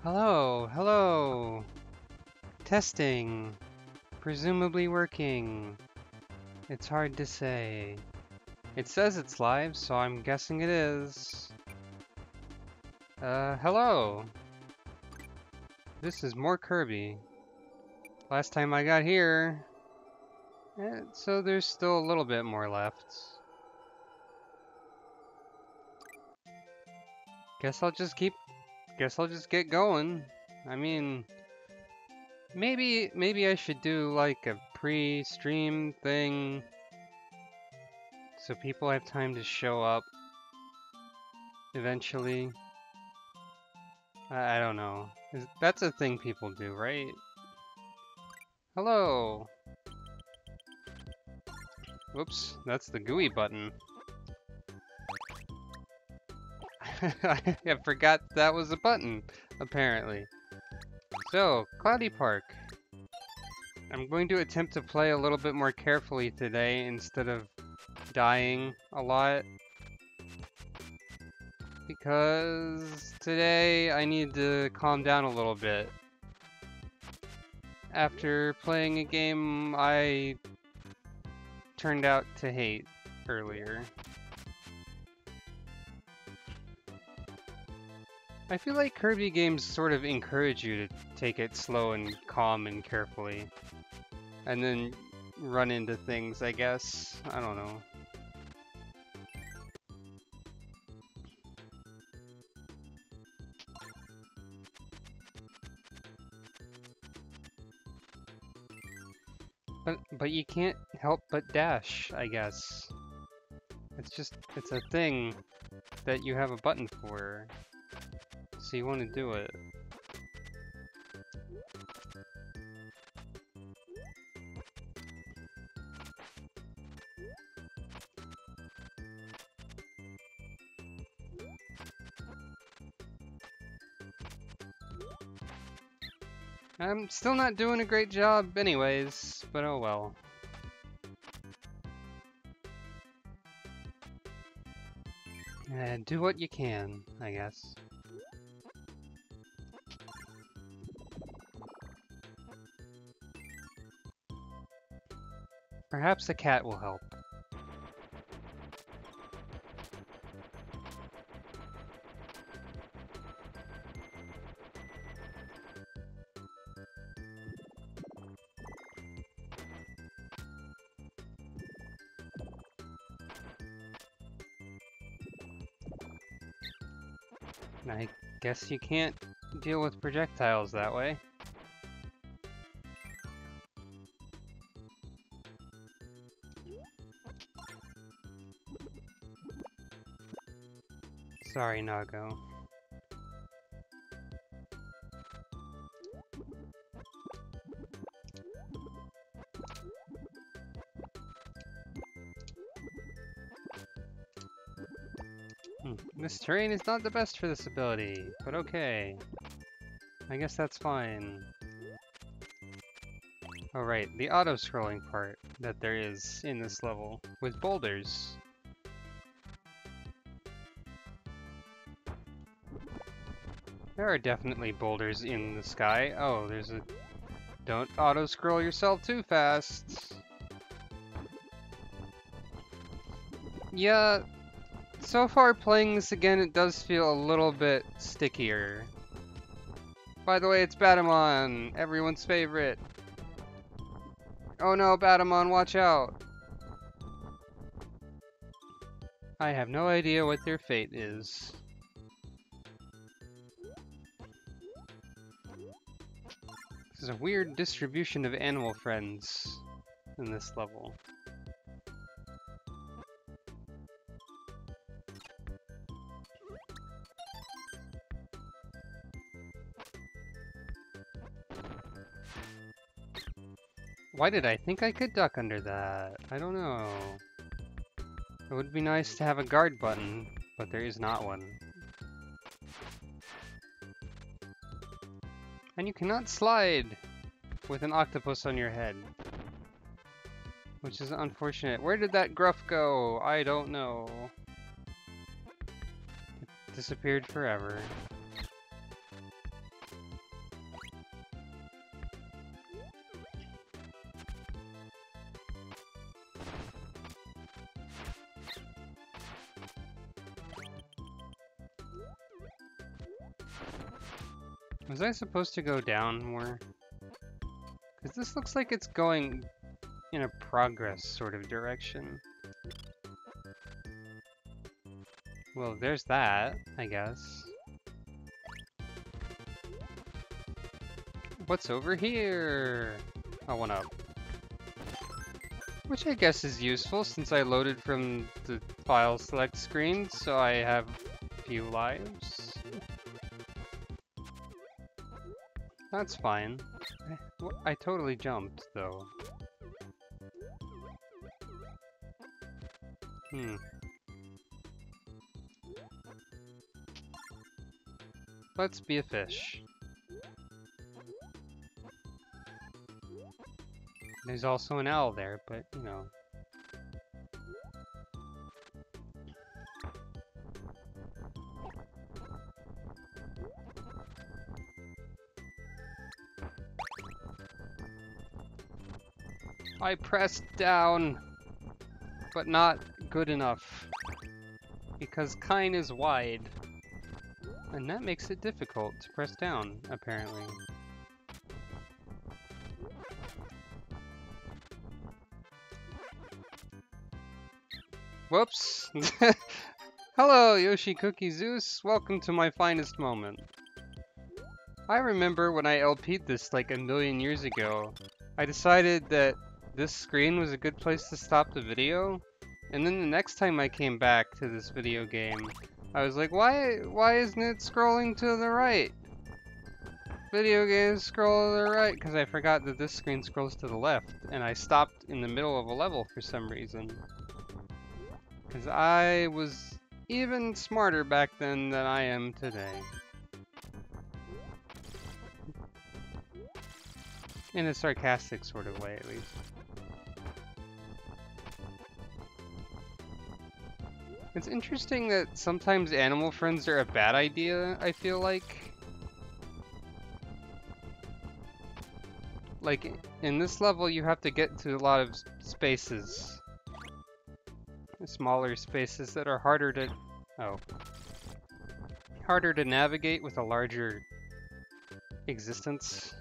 Hello, hello. Testing. Presumably working. It's hard to say. It says it's live, so I'm guessing it is. Hello. This is more Kirby. Last time I got here, so there's still a little bit more left. Guess I'll just get going. I mean, maybe I should do like a pre-stream thing so people have time to show up eventually. I don't know. That's a thing people do, right? Hello! Whoops, that's the GUI button. I forgot that was a button, apparently. So, Cloudy Park. I'm going to attempt to play a little bit more carefully today instead of dying a lot. Because today I need to calm down a little bit. After playing a game I turned out to hate earlier. I feel like Kirby games sort of encourage you to take it slow and calm and carefully. And then run into things, I guess. I don't know. But you can't help but dash, I guess. It's a thing that you have a button for. So you want to do it. I'm still not doing a great job anyways, but oh well. Do what you can, I guess. Perhaps a cat will help. I guess you can't deal with projectiles that way. Sorry, Nago. This terrain is not the best for this ability, but okay. I guess that's fine. Oh right, the auto-scrolling part that there is in this level, with boulders. There are definitely boulders in the sky. Oh, there's a... Don't auto-scroll yourself too fast! Yeah, so far playing this again, it does feel a little bit stickier. By the way, it's Batamon, everyone's favorite. Oh no, Batamon, watch out! I have no idea what their fate is. There's a weird distribution of animal friends in this level. Why did I think I could duck under that? I don't know. It would be nice to have a guard button, but there is not one. And you cannot slide with an octopus on your head. Which is unfortunate. Where did that gruff go? I don't know. It disappeared forever. Was I supposed to go down more? Because this looks like it's going in a progress sort of direction. Well, there's that, I guess. What's over here? Oh, one up. Which I guess is useful since I loaded from the file select screen, so I have a few lives. That's fine. I totally jumped, though. Let's be a fish. There's also an owl there, but, you know. I pressed down, but not good enough, because Kine is wide, and that makes it difficult to press down, apparently. Whoops! Hello, Yoshi Cookie Zeus. Welcome to my finest moment. I remember when I LP'd this like a million years ago, I decided that this screen was a good place to stop the video, and then the next time I came back to this video game, I was like, why isn't it scrolling to the right? Video games scroll to the right, because I forgot that this screen scrolls to the left, and I stopped in the middle of a level for some reason. Because I was even smarter back then than I am today. In a sarcastic sort of way, at least. It's interesting that sometimes animal friends are a bad idea, I feel like. Like, in this level, you have to get to a lot of spaces. Smaller spaces that are harder to... Oh. Harder to navigate with a larger existence.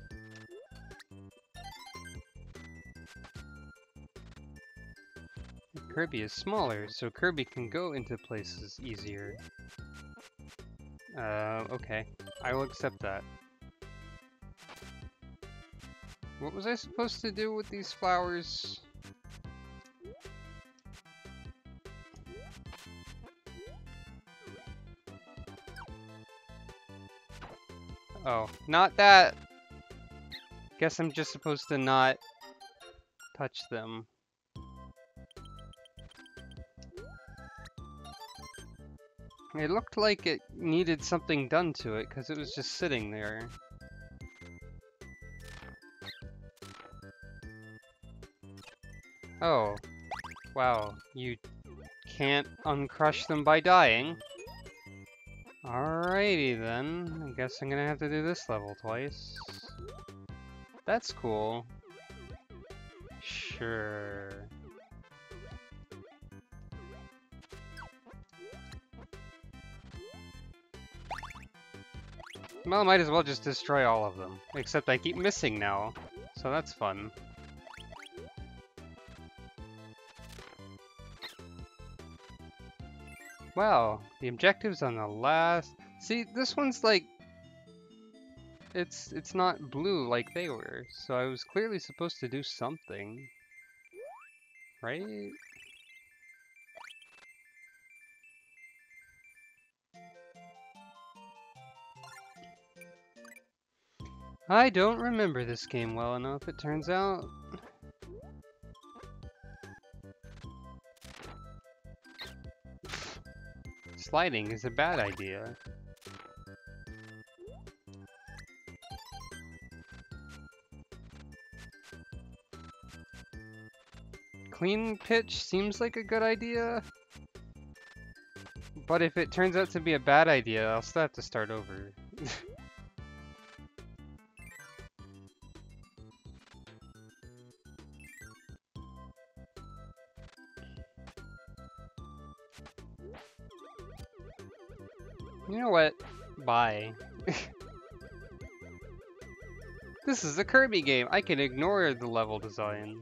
Kirby is smaller, so Kirby can go into places easier. Okay. I will accept that. What was I supposed to do with these flowers? Oh, not that! Guess I'm just supposed to not touch them. It looked like it needed something done to it, because it was just sitting there. Oh. Wow, you can't uncrush them by dying. Alrighty then, I guess I'm gonna have to do this level twice. That's cool. Sure. Well, I might as well just destroy all of them. Except I keep missing now, so that's fun. Wow, the objectives on the last... See, this one's like... It's not blue like they were, so I was clearly supposed to do something. Right? I don't remember this game well enough, it turns out. Sliding is a bad idea. Clean pitch seems like a good idea. But if it turns out to be a bad idea, I'll still have to start over. You know what? Bye. This is a Kirby game. I can ignore the level design.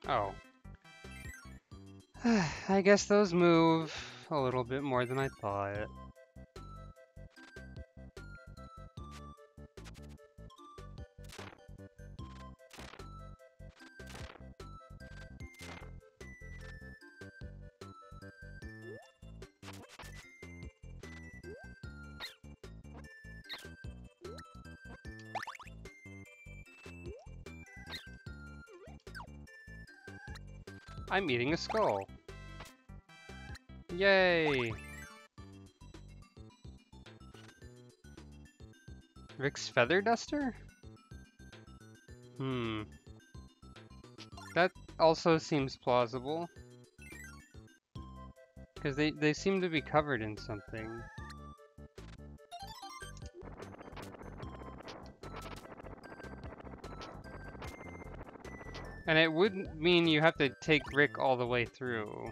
Oh. I guess those move a little bit more than I thought. I'm eating a skull. Yay! Rick's feather duster? That also seems plausible. Because they seem to be covered in something. And it would mean you have to take Rick all the way through.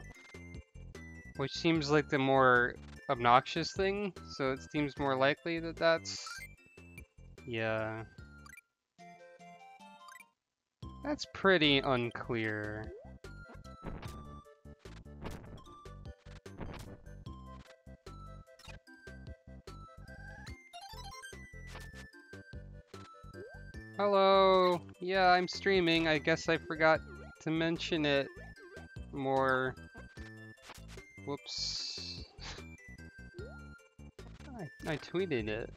Which seems like the more obnoxious thing, so it seems more likely that that's... Yeah. That's pretty unclear. Hello! Yeah, I'm streaming. I guess I forgot to mention it more. Whoops. I tweeted it.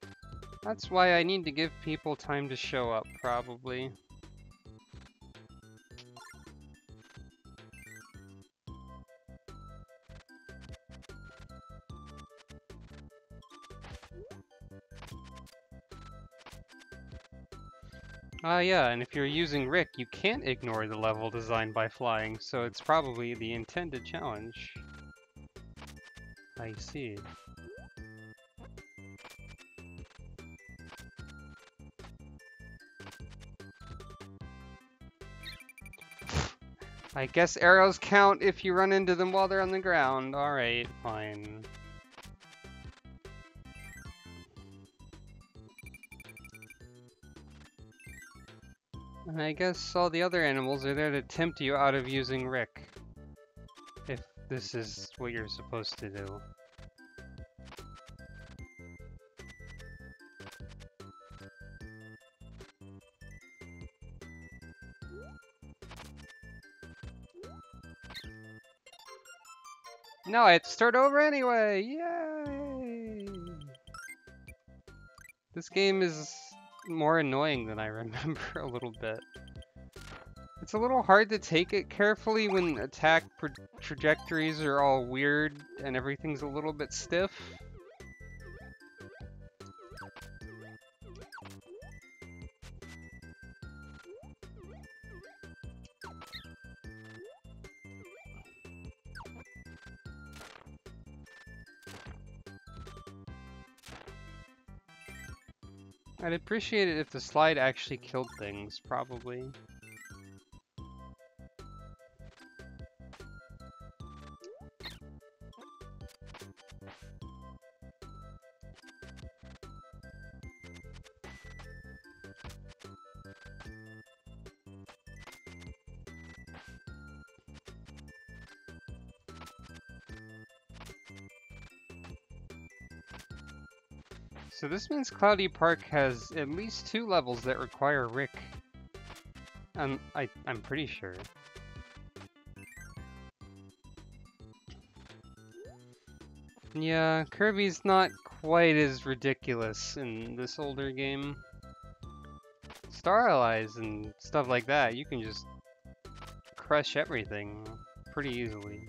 That's why I need to give people time to show up, probably. Yeah, and if you're using Rick, you can't ignore the level designed by flying, so it's probably the intended challenge. I see. I guess arrows count if you run into them while they're on the ground. Alright, fine. And I guess all the other animals are there to tempt you out of using Rick. If this is what you're supposed to do. No, I have to start over anyway! Yay! This game is more annoying than I remember a little bit. It's a little hard to take it carefully when attack trajectories are all weird and everything's a little bit stiff. I'd appreciate it if the slide actually killed things, probably. So this means Cloudy Park has at least 2 levels that require Rick. I'm pretty sure. Yeah, Kirby's not quite as ridiculous in this older game. Star Allies and stuff like that, you can just crush everything pretty easily.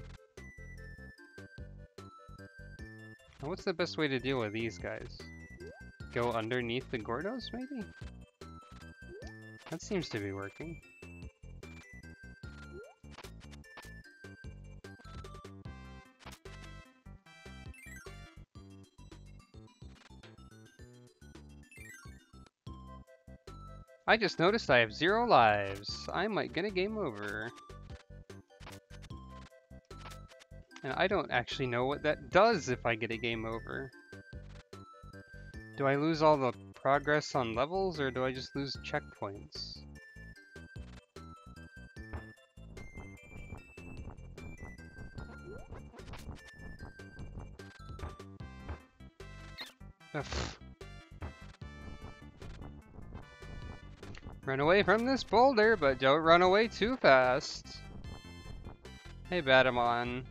Now what's the best way to deal with these guys? Go underneath the Gordos, maybe? That seems to be working. I just noticed I have 0 lives. I might get a game over. And I don't actually know what that does if I get a game over. Do I lose all the progress on levels, or do I just lose checkpoints? Ugh. Run away from this boulder, but don't run away too fast. Hey, Batamon.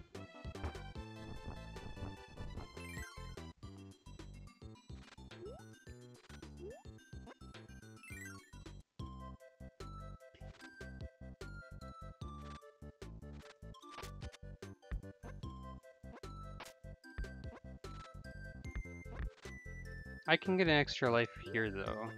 I can get an extra life here, though.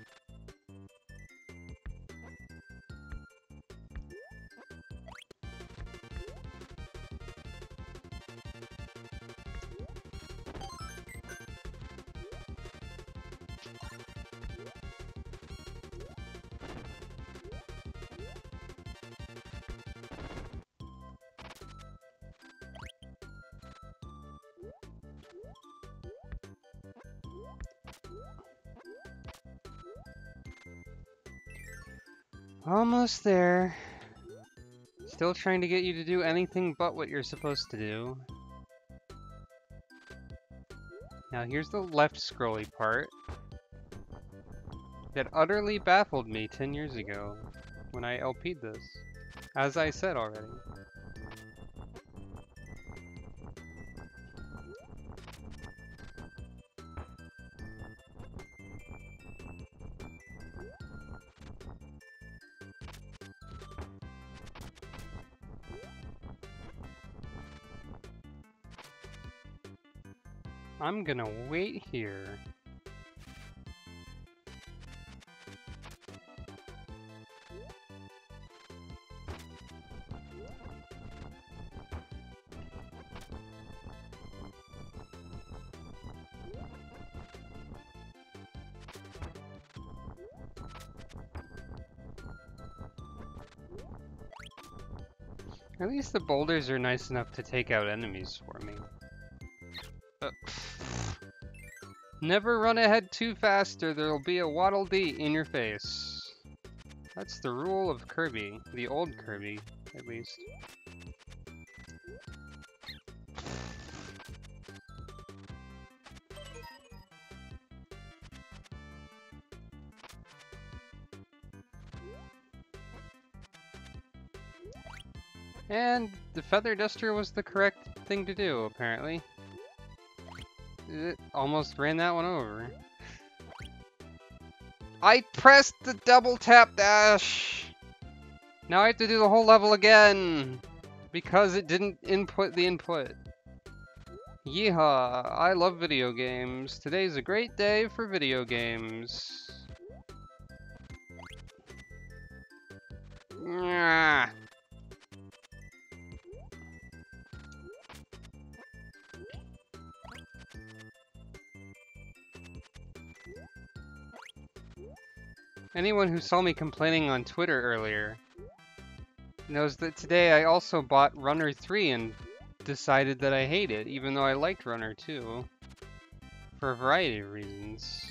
Almost there. Still trying to get you to do anything but what you're supposed to do. Now here's the left scrolly part that utterly baffled me 10 years ago when I LP'd this, as I said already. I'm gonna wait here. At least the boulders are nice enough to take out enemies for me. Never run ahead too fast or there'll be a Waddle Dee in your face. That's the rule of Kirby. The old Kirby, at least. And the feather duster was the correct thing to do, apparently. It almost ran that one over. I pressed the double tap dash! Now I have to do the whole level again! Because it didn't input the input. Yeehaw! I love video games. Today's a great day for video games. Nyah. Anyone who saw me complaining on Twitter earlier knows that today I also bought Runner 3 and decided that I hate it, even though I liked Runner 2, for a variety of reasons.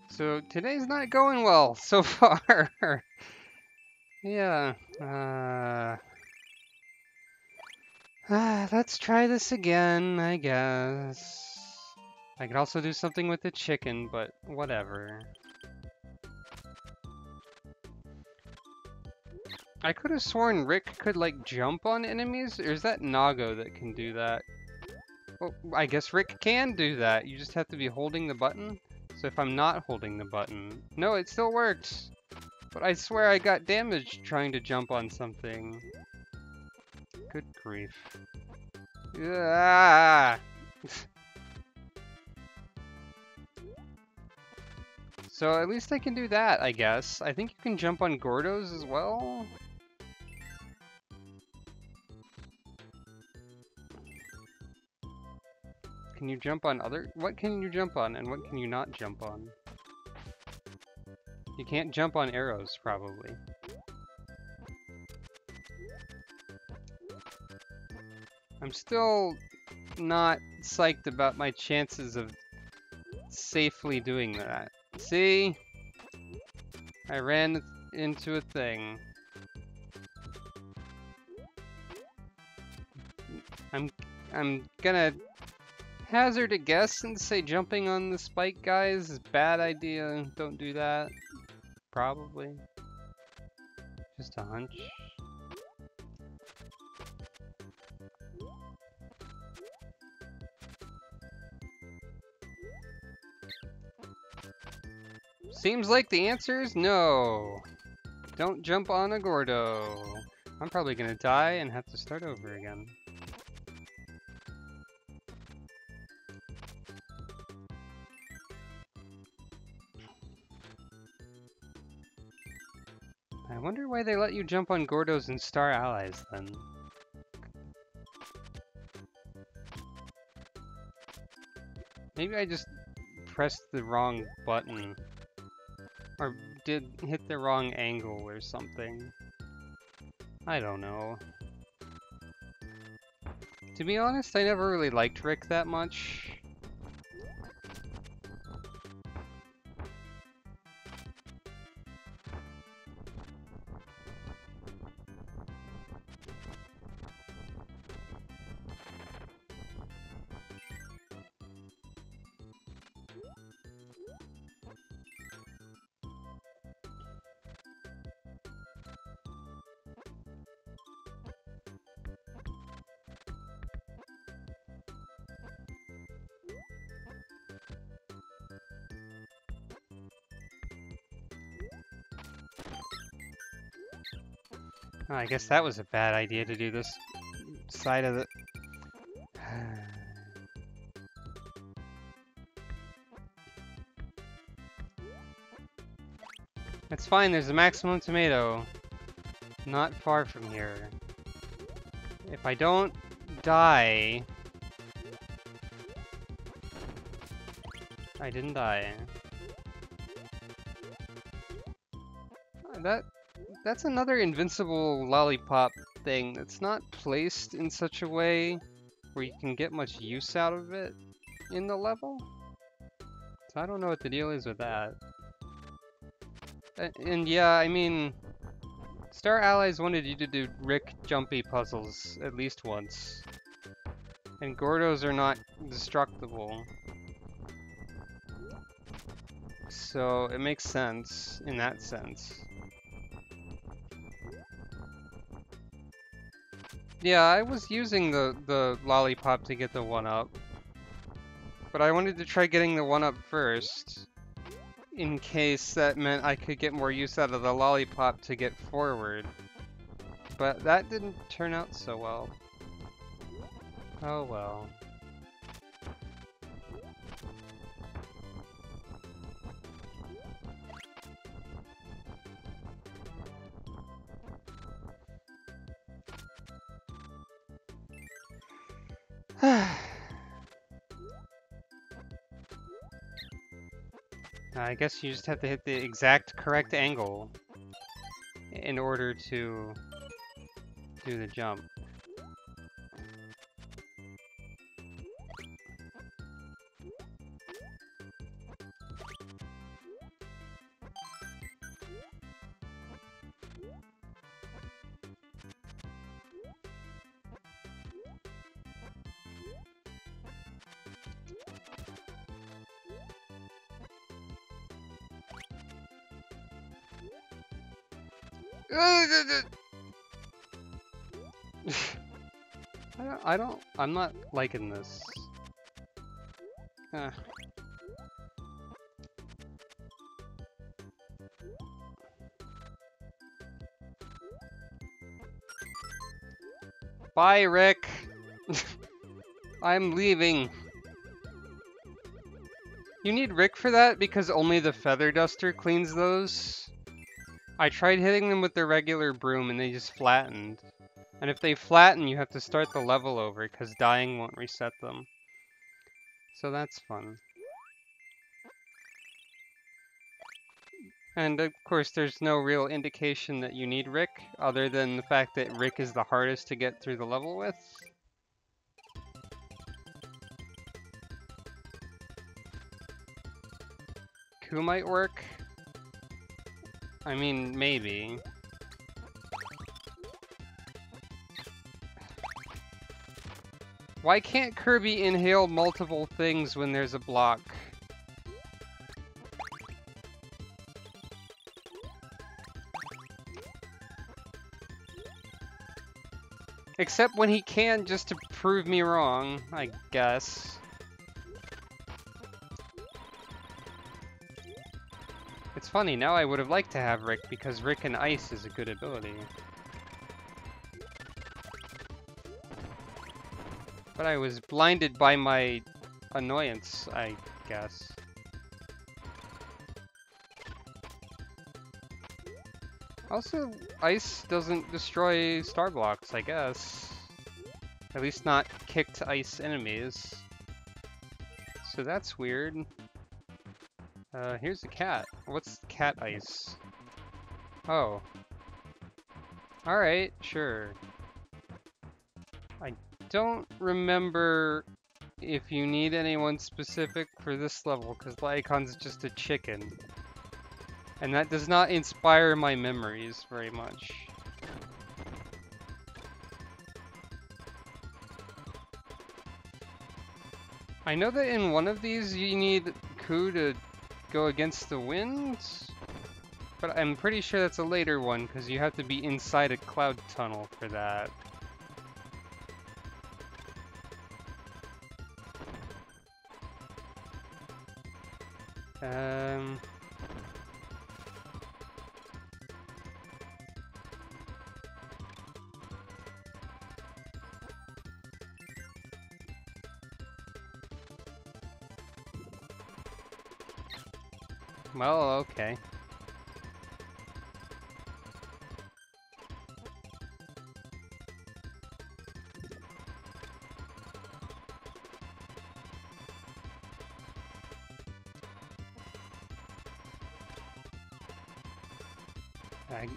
So today's not going well so far. Yeah, let's try this again, I guess. I could also do something with the chicken, but whatever. I could have sworn Rick could, like, jump on enemies, or is that Nago that can do that? Well, I guess Rick can do that. You just have to be holding the button. So if I'm not holding the button... No, it still works! But I swear I got damaged trying to jump on something. Good grief. Ah! So at least I can do that, I guess. I think you can jump on Gordos as well? Can you jump on other... What can you jump on and what can you not jump on? You can't jump on arrows, probably. I'm still not psyched about my chances of safely doing that. See? I ran into a thing. I'm gonna hazard a guess and say jumping on the spike guys is a bad idea. Don't do that. Probably. Just a hunch. Seems like the answer is no. Don't jump on a Gordo. I'm probably gonna die and have to start over again. I wonder why they let you jump on Gordos and Star Allies then. Maybe I just pressed the wrong button. Or did hit the wrong angle or something. I don't know. To be honest, I never really liked Rick that much. Oh, I guess that was a bad idea to do this side of the... It's fine, there's a maximum tomato not far from here. If I don't die... I didn't die. That's another invincible lollipop thing that's not placed in such a way where you can get much use out of it in the level. So I don't know what the deal is with that. And yeah, I mean, Star Allies wanted you to do Rick jumpy puzzles at least once. And Gordos are not destructible. So it makes sense in that sense. Yeah, I was using the lollipop to get the 1-up. But I wanted to try getting the 1-up first, in case that meant I could get more use out of the lollipop to get forward. But that didn't turn out so well. Oh well. I guess you just have to hit the exact correct angle in order to do the jump. I'm not liking this. Bye, Rick. I'm leaving. You need Rick for that because only the feather duster cleans those? I tried hitting them with the regular broom and they just flattened. And if they flatten, you have to start the level over because dying won't reset them. So that's fun. And of course, there's no real indication that you need Rick, other than the fact that Rick is the hardest to get through the level with. Who might work? I mean, maybe. Why can't Kirby inhale multiple things when there's a block? Except when he can, just to prove me wrong, I guess. It's funny, now I would have liked to have Rick, because Rick and Ice is a good ability. But I was blinded by my annoyance, I guess. Also, Ice doesn't destroy star blocks, I guess. At least not kicked ice enemies. So that's weird. Here's the cat. What's cat ice? Oh. Alright, sure. I don't remember if you need anyone specific for this level, because Laikon's just a chicken. And that does not inspire my memories very much. I know that in one of these you need Ku to go against the wind, but I'm pretty sure that's a later one because you have to be inside a cloud tunnel for that. Well, okay.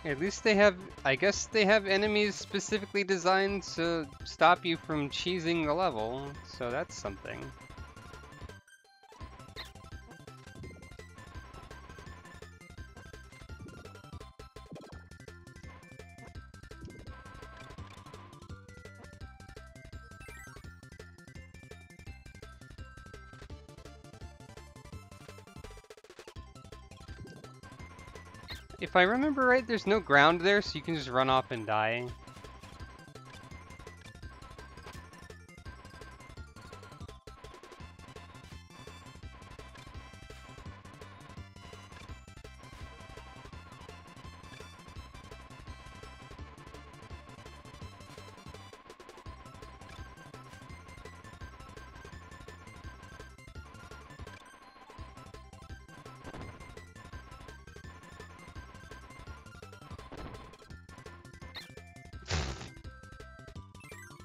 At least they have, I guess they have enemies specifically designed to stop you from cheesing the level, so that's something. If I remember right, there's no ground there, so you can just run off and die.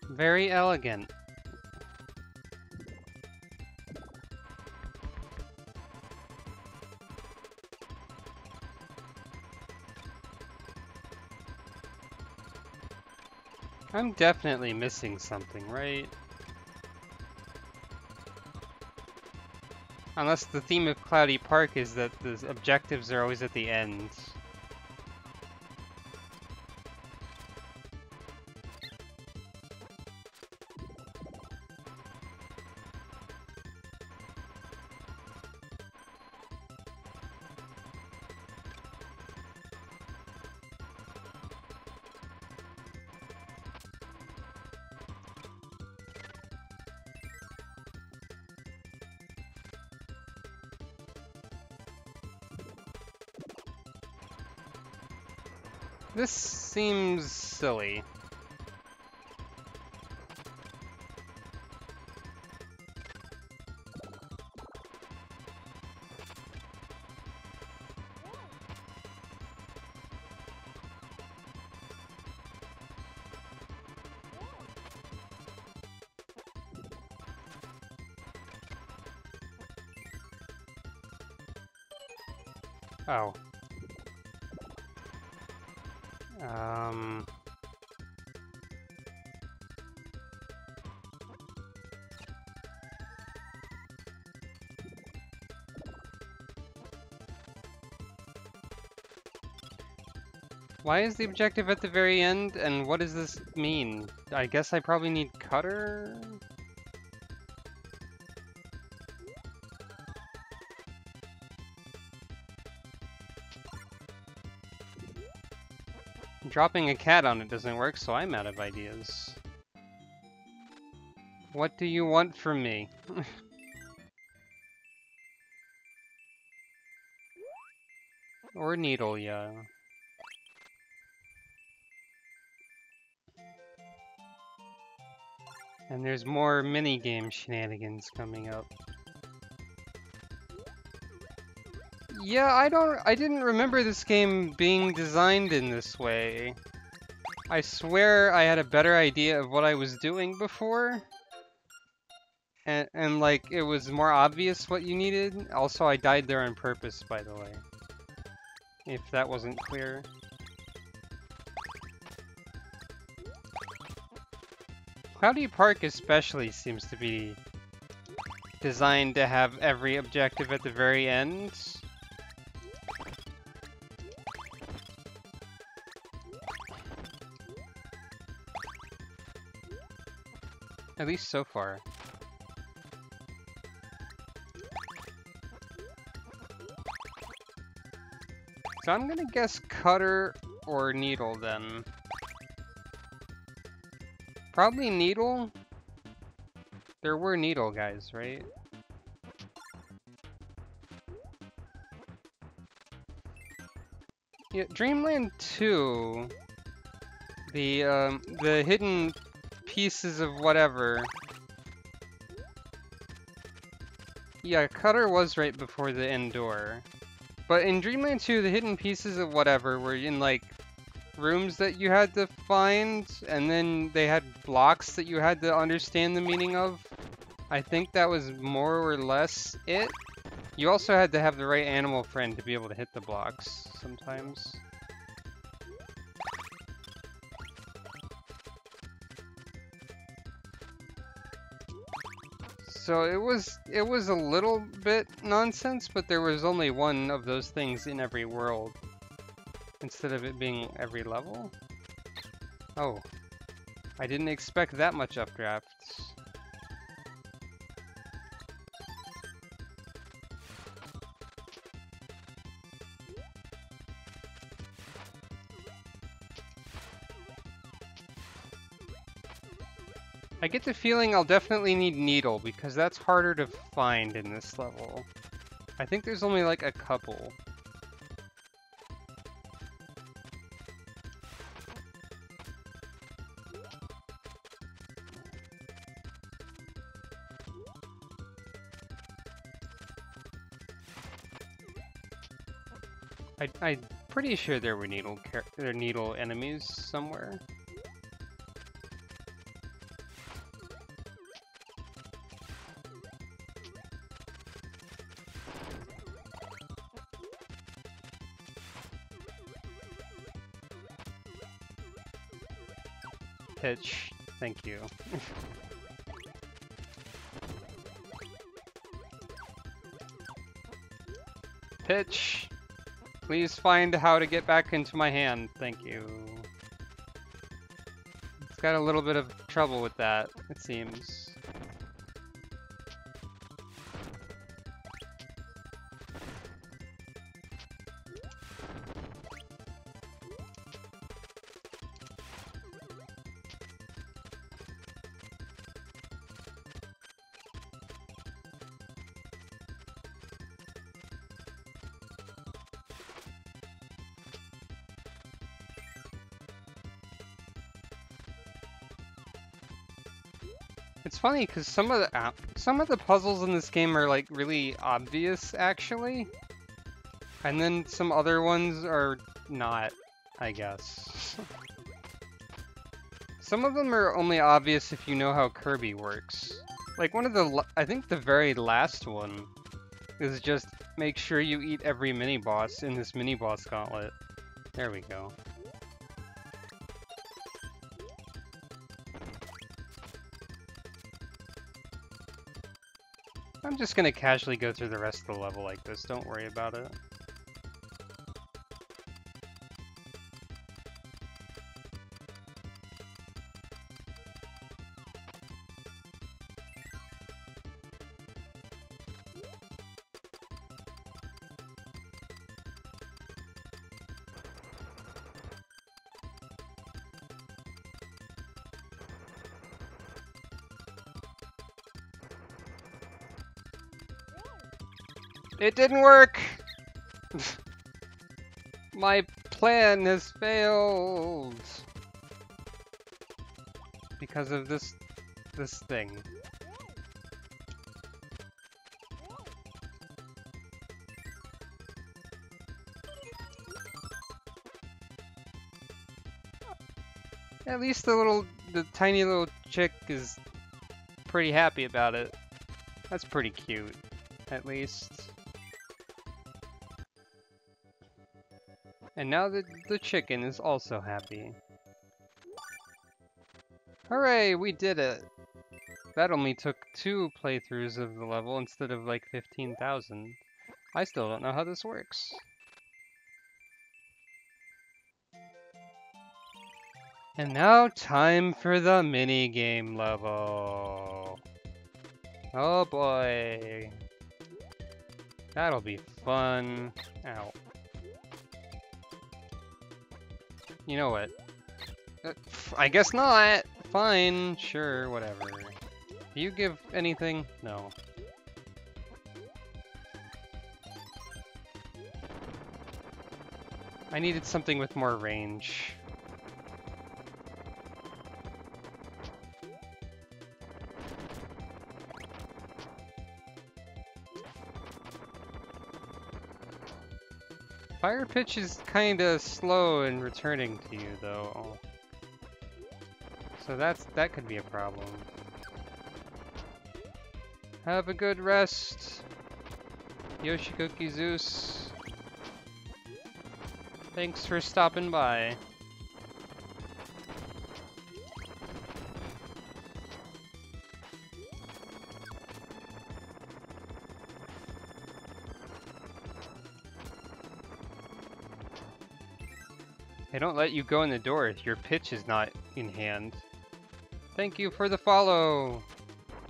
Very elegant. I'm definitely missing something, right? Unless the theme of Cloudy Park is that the objectives are always at the end. This seems silly. Oh. Why is the objective at the very end, and what does this mean? I guess I probably need Cutter? Dropping a cat on it doesn't work, so I'm out of ideas. What do you want from me? Or Needle, yeah. And there's more minigame shenanigans coming up. Yeah, I didn't remember this game being designed in this way. I swear I had a better idea of what I was doing before. And like, it was more obvious what you needed. Also, I died there on purpose, by the way. If that wasn't clear. Cloudy Park especially seems to be designed to have every objective at the very end. At least so far. So I'm gonna guess Cutter or Needle then. Probably Needle. There were Needle guys, right? Yeah, Dreamland 2. The hidden pieces of whatever. Yeah, Cutter was right before the end door. But in Dreamland 2, the hidden pieces of whatever were in like rooms that you had to find, and then they had blocks that you had to understand the meaning of. I think that was more or less it. You also had to have the right animal friend to be able to hit the blocks sometimes. So it was a little bit nonsense, but there was only one of those things in every world, instead of it being every level. Oh, I didn't expect that much updrafts. I get the feeling I'll definitely need Needle, because that's harder to find in this level. I think there's only like a couple. I'm pretty sure there were Needle enemies somewhere. Pitch, thank you. Pitch, please find how to get back into my hand, thank you. It's got a little bit of trouble with that, it seems. It's funny because some of the puzzles in this game are like really obvious actually, and then some other ones are not, I guess. Some of them are only obvious if you know how Kirby works. Like one of the, I think the very last one is just make sure you eat every mini-boss in this mini-boss gauntlet. There we go. I'm just gonna casually go through the rest of the level like this, don't worry about it. It didn't work! My plan has failed! Because of this thing. At least the tiny little chick is pretty happy about it. That's pretty cute, at least. And now the chicken is also happy. Hooray, we did it! That only took 2 playthroughs of the level instead of like 15,000. I still don't know how this works. And now time for the minigame level. Oh boy. That'll be fun. Ow. You know what? I guess not. Fine, sure, whatever. Do you give anything? No. I needed something with more range. Fire pitch is kinda slow in returning to you, though. So that could be a problem. Have a good rest, Yoshikoki Zeus. Thanks for stopping by. They don't let you go in the door if your pitch is not in hand. Thank you for the follow!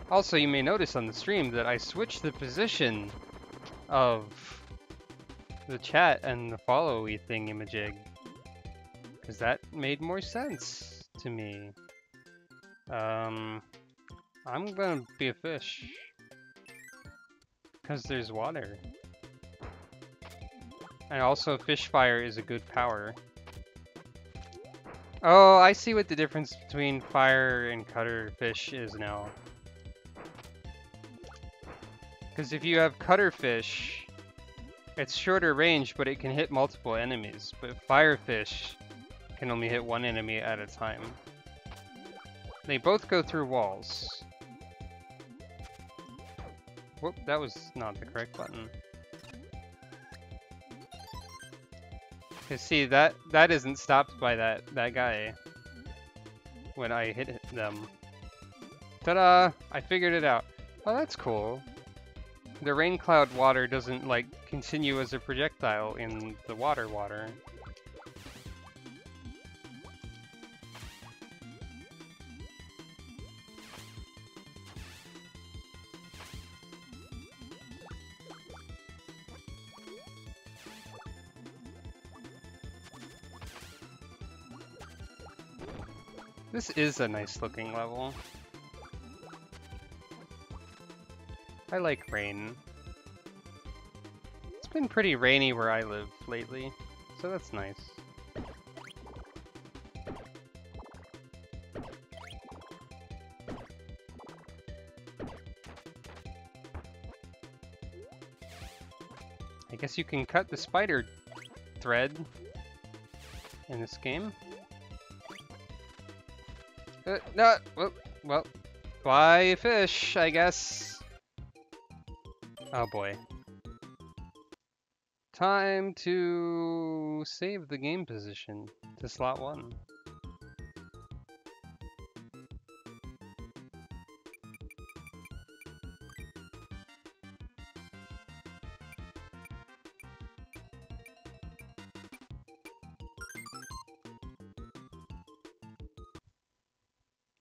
Also, you may notice on the stream that I switched the position of the chat and the follow-y thingamajig. Because that made more sense to me. I'm gonna be a fish. Because there's water. And also, fish fire is a good power. Oh, I see what the difference between fire and cutter fish is now. Because if you have cutter fish, it's shorter range, but it can hit multiple enemies. But fire fish can only hit one enemy at a time. They both go through walls. Whoop, that was not the correct button. Cause see, that isn't stopped by that guy when I hit them. Ta-da! I figured it out. Oh, that's cool. The rain cloud water doesn't like continue as a projectile in the water. This is a nice looking level. I like rain. It's been pretty rainy where I live lately, so that's nice. I guess you can cut the spider thread in this game. No, well, bye fish, I guess. Oh boy. Time to save the game position to slot 1.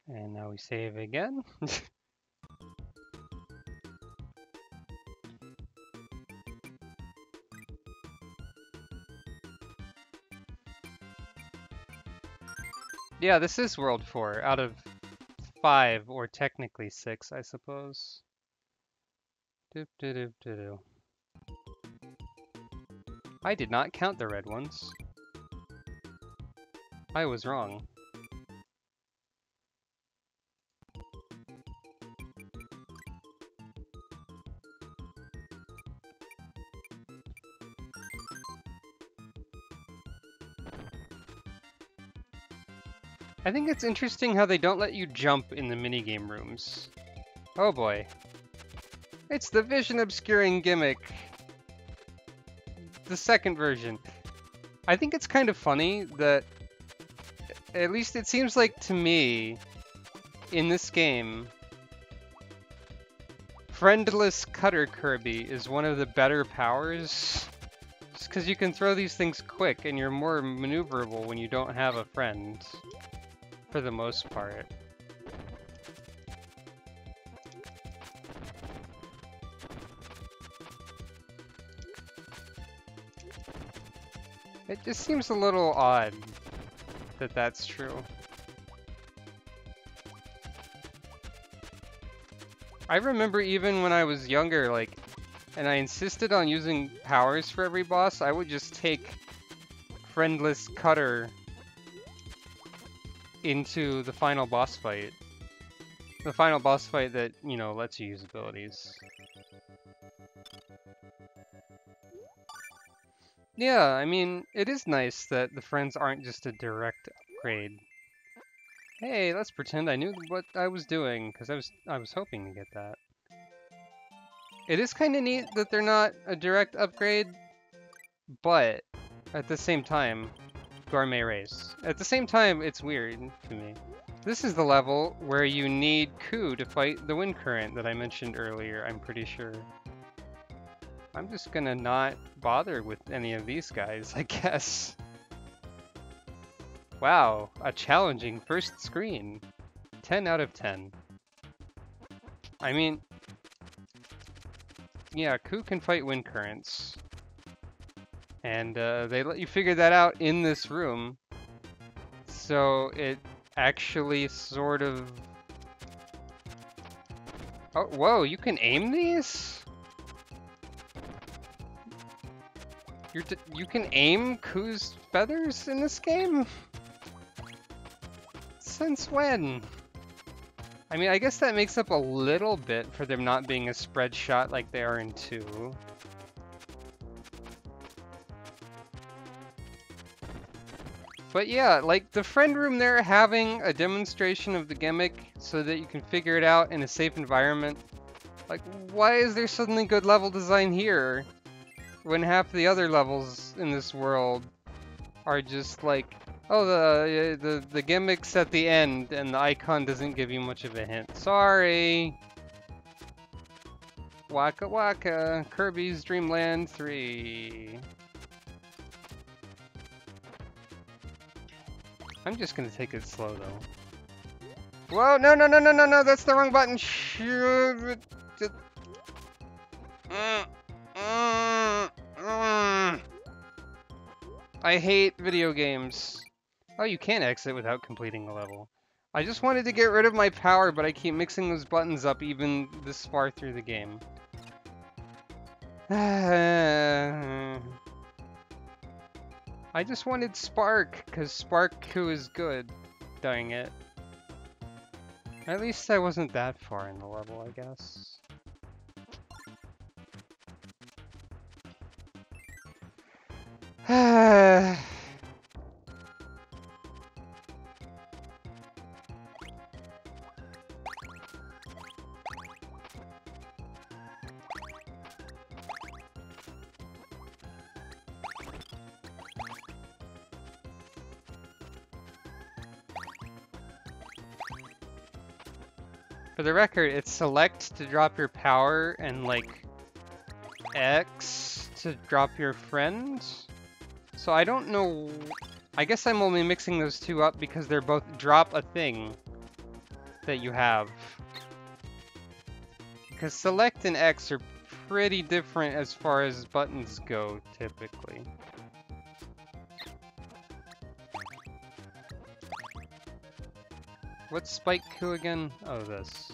And now we save again. Yeah, this is World 4 out of 5, or technically 6, I suppose. Doop -doop -doop -doop. I did not count the red ones. I was wrong. I think it's interesting how they don't let you jump in the minigame rooms. Oh boy. It's the vision obscuring gimmick. The second version. I think it's kind of funny that, at least it seems like to me, in this game, Friendless Cutter Kirby is one of the better powers. Just because you can throw these things quick and you're more maneuverable when you don't have a friend. For the most part. It just seems a little odd that that's true. I remember even when I was younger, like, and I insisted on using powers for every boss, I would just take Friendless Cutter into the final boss fight. The final boss fight that, you know, lets you use abilities. Yeah, I mean, it is nice that the friends aren't just a direct upgrade. Hey, let's pretend I knew what I was doing, because I was hoping to get that. It is kind of neat that they're not a direct upgrade, but at the same time, gourmet race. At the same time, it's weird to me. This is the level where you need Ku to fight the wind current that I mentioned earlier, I'm pretty sure. I'm just gonna not bother with any of these guys, I guess. Wow, a challenging first screen. 10 out of 10. I mean, yeah, Ku can fight wind currents. And they let you figure that out in this room. So it actually sort of... Oh, whoa, you can aim these? You can aim Ku's feathers in this game? Since when? I mean, I guess that makes up a little bit for them not being a spread shot like they are in 2. But yeah, like the friend room there having a demonstration of the gimmick so that you can figure it out in a safe environment. Like, why is there suddenly good level design here when half the other levels in this world are just like, oh, the gimmick's at the end and the icon doesn't give you much of a hint. Sorry. Waka waka, Kirby's Dreamland 3. I'm just gonna take it slow though. Whoa, no, no, no, no, no, no, that's the wrong button. I hate video games. Oh, you can't exit without completing a level. I just wanted to get rid of my power, but I keep mixing those buttons up even this far through the game. I just wanted Spark, because Spark Ku is good. Dang it. At least I wasn't that far in the level, I guess. For the record, it's select to drop your power and like X to drop your friend. So I don't know. I guess I'm only mixing those two up because they're both drop a thing that you have. Because select and X are pretty different as far as buttons go, typically. What's Spike Coup again? Oh, this.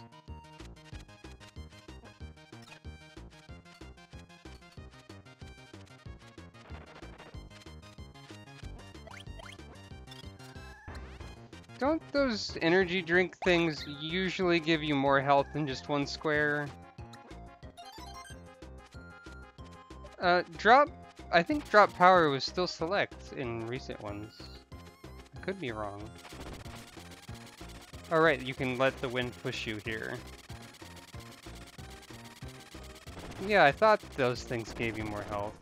Don't those energy drink things usually give you more health than just one square? I think drop power was still select in recent ones. I could be wrong. Oh right, you can let the wind push you here. Yeah, I thought those things gave you more health.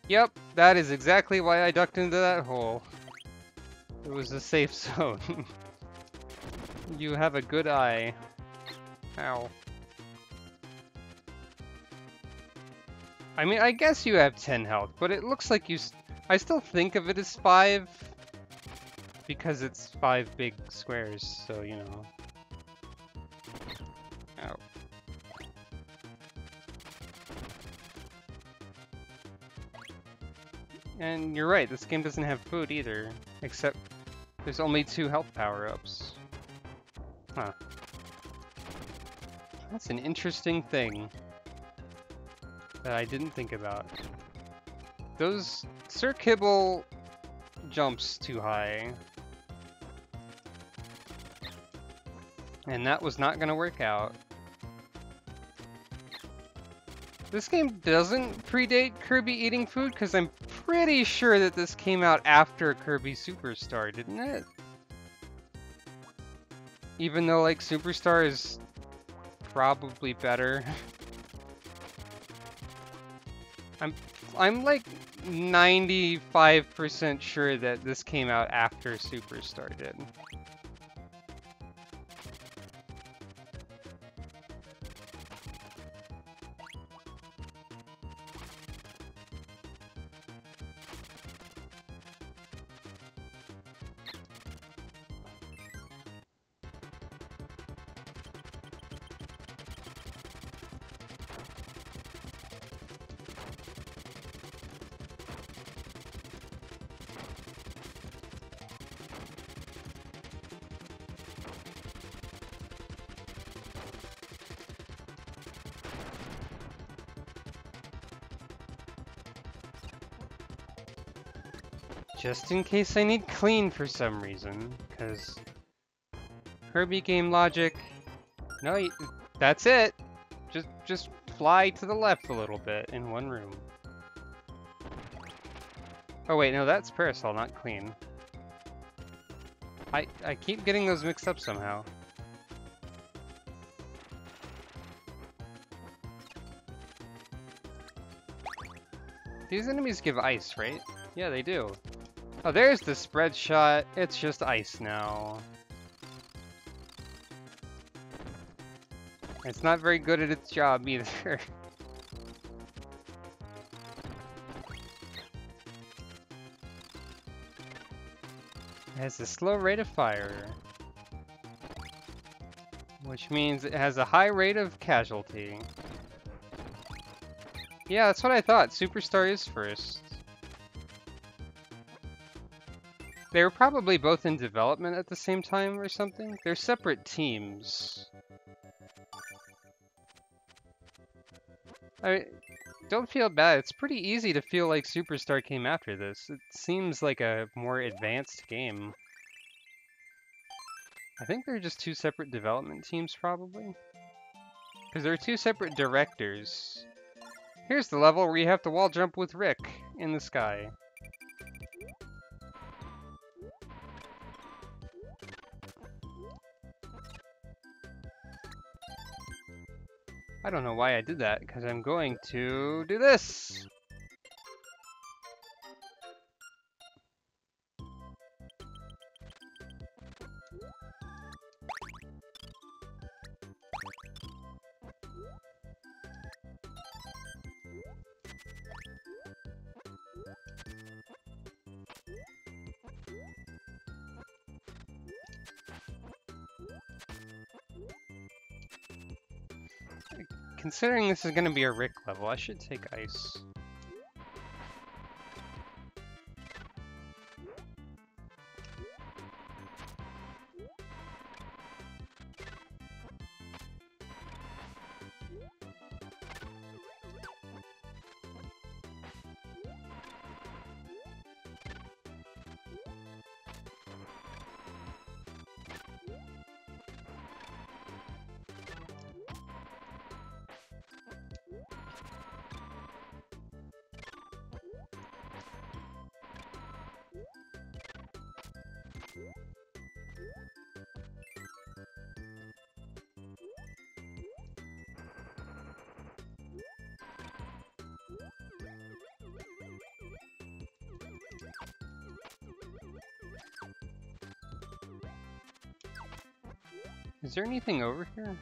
Yep, that is exactly why I ducked into that hole. It was a safe zone. You have a good eye. Ow. I mean, I guess you have 10 health, but it looks like you... I still think of it as 5, because it's 5 big squares, so, you know. Ow. And you're right, this game doesn't have food either, except there's only 2 health power-ups. Huh. That's an interesting thing that I didn't think about. Those Sir Kibble jumps too high. And that was not gonna work out. This game doesn't predate Kirby eating food, because I'm pretty sure that this came out after Kirby Superstar, didn't it? Even though, like, Superstar is probably better. I'm like 95% sure that this came out after Superstar did. Just in case I need clean for some reason, because Kirby game logic. No, that's it. Just fly to the left a little bit in one room. Oh wait, no, that's Parasol, not clean. I keep getting those mixed up somehow. These enemies give ice, right? Yeah, they do. Oh, there's the spread shot. It's just ice now. It's not very good at its job either. It has a slow rate of fire, which means it has a high rate of casualty. Yeah, that's what I thought. Superstar is first. They were probably both in development at the same time or something. They're separate teams. Don't feel bad. It's pretty easy to feel like Superstar came after this. It seems like a more advanced game. I think they're just 2 separate development teams, probably. Because there are 2 separate directors. Here's the level where you have to wall jump with Rick in the sky. I don't know why I did that, because I'm going to do this! Considering this is gonna be a Rick level, I should take ice. Is there anything over here?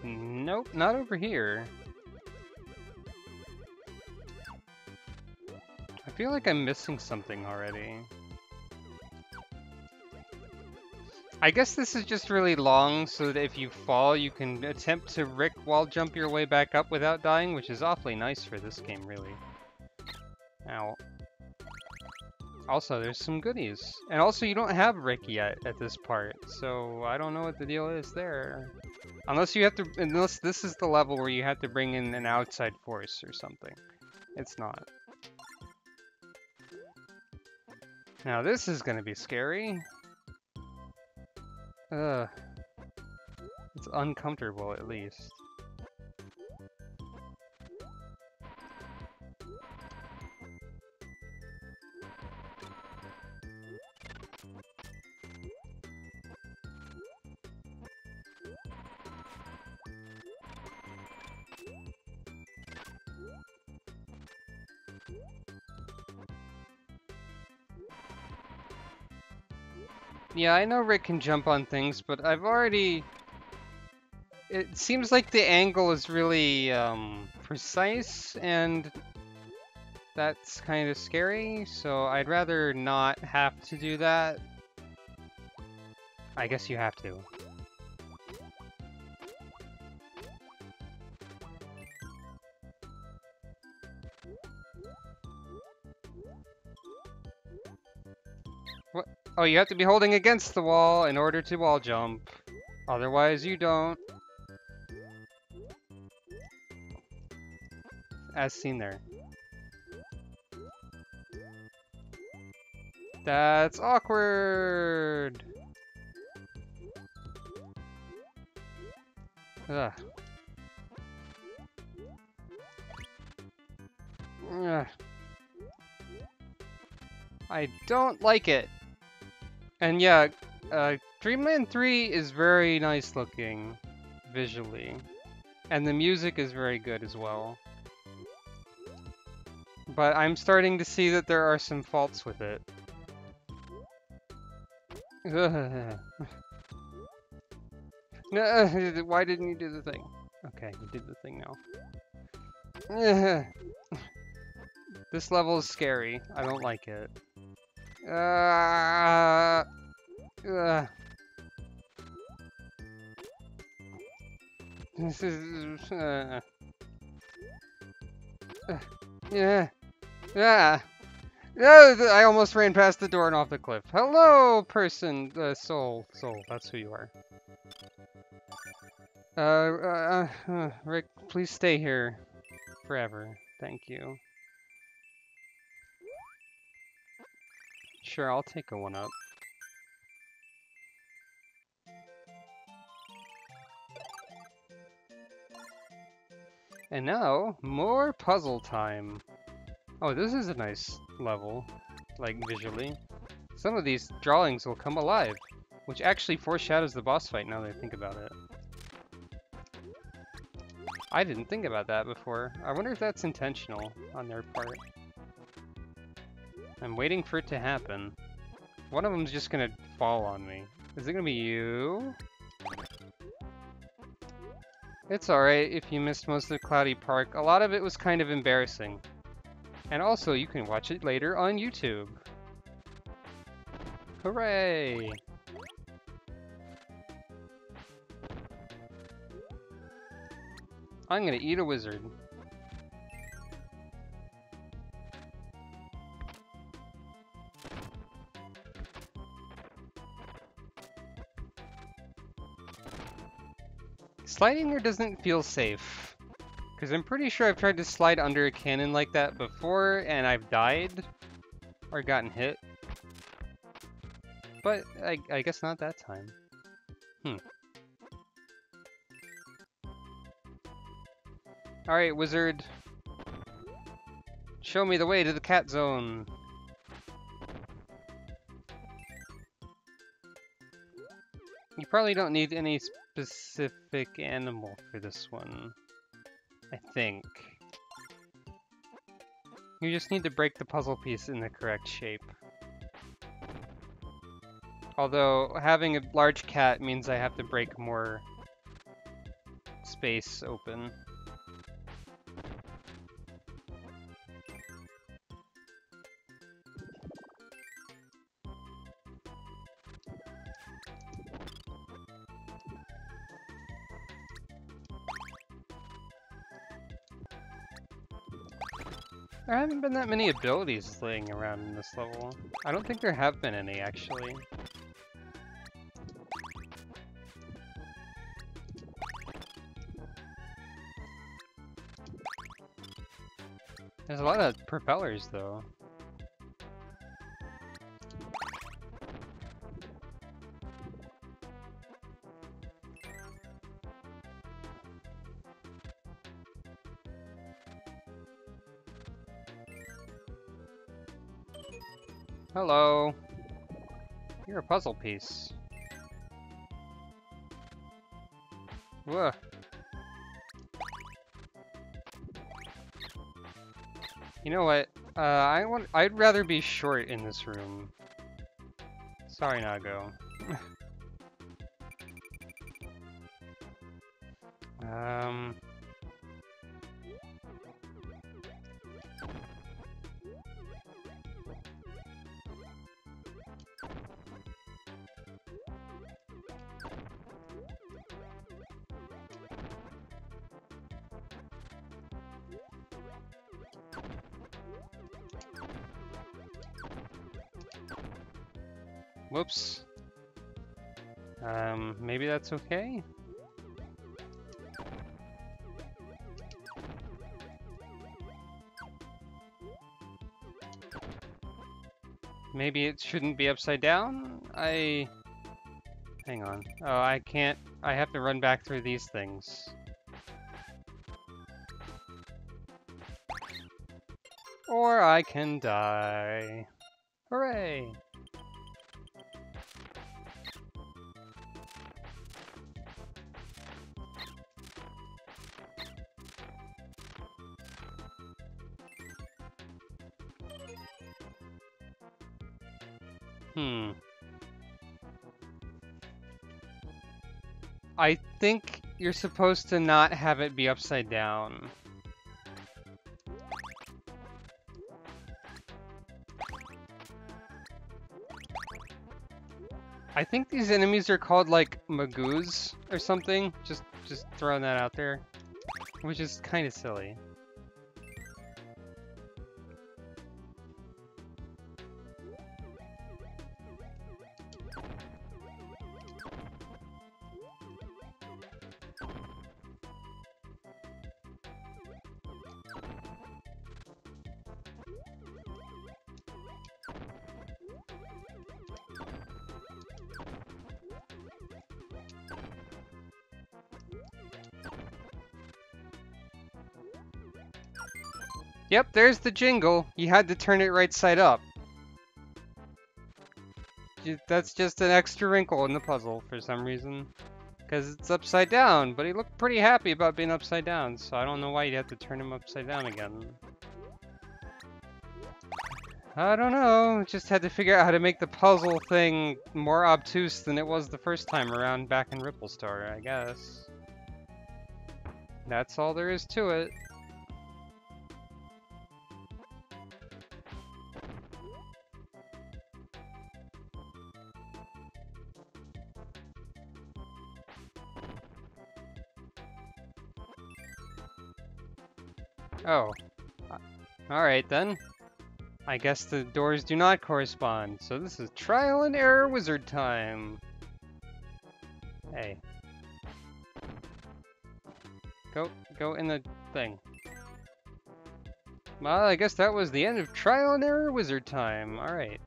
Nope, not over here. I feel like I'm missing something already. I guess this is just really long so that if you fall, you can attempt to Rick wall jump your way back up without dying, which is awfully nice for this game, really. Ow. Also, there's some goodies. And also, you don't have Rick yet at this part, so I don't know what the deal is there. Unless this is the level where you have to bring in an outside force or something. It's not. Now this is gonna be scary. Ugh. It's uncomfortable, at least. Yeah, I know Rick can jump on things, but I've already... It seems like the angle is really precise, and that's kind of scary, so I'd rather not have to do that. I guess you have to. What? Oh, you have to be holding against the wall in order to wall jump. Otherwise, you don't. As seen there. That's awkward! Ugh. Ugh. I don't like it. And yeah, Dreamland 3 is very nice looking, visually. And the music is very good as well. But I'm starting to see that there are some faults with it. No, why didn't you do the thing? Okay, you did the thing now. This level is scary. I don't like it. This is... yeah. Yeah. No, I almost ran past the door and off the cliff. Hello, person. Soul. That's who you are. Rick, please stay here forever. Thank you. Sure, I'll take a 1-up. And now, more puzzle time. Oh, this is a nice level, like visually. Some of these drawings will come alive, which actually foreshadows the boss fight now that I think about it. I didn't think about that before. I wonder if that's intentional on their part. I'm waiting for it to happen. One of them's just gonna fall on me. Is it gonna be you? It's alright if you missed most of Cloudy Park. A lot of it was kind of embarrassing. And also, you can watch it later on YouTube. Hooray! I'm gonna eat a wizard. Sliding there doesn't feel safe. Because I'm pretty sure I've tried to slide under a cannon like that before, and I've died. Or gotten hit. But I guess not that time. Alright, wizard. Show me the way to the cat zone. You probably don't need any specific animal for this one. I think. You just need to break the puzzle piece in the correct shape. Although, having a large cat means I have to break more space open. There haven't been that many abilities laying around in this level. I don't think there have been any, actually. There's a lot of propellers, though. Hello. You're a puzzle piece. Whoa. You know what? I'd rather be short in this room. Sorry, Nago. Whoops. Maybe that's okay? Maybe it shouldn't be upside down? Hang on. Oh, I can't... I have to run back through these things. Or I can die. Hooray! I think you're supposed to not have it be upside down. I think these enemies are called like Magoos or something. Just throwing that out there, which is kind of silly. Yep, there's the jingle. You had to turn it right side up. That's just an extra wrinkle in the puzzle for some reason. Because it's upside down, but he looked pretty happy about being upside down, so I don't know why you'd have to turn him upside down again. I don't know, just had to figure out how to make the puzzle thing more obtuse than it was the first time around back in Ripple Star, I guess. That's all there is to it. Oh. Alright then. I guess the doors do not correspond, so this is trial and error wizard time. Hey. Go in the thing. Well, I guess that was the end of trial and error wizard time. Alright.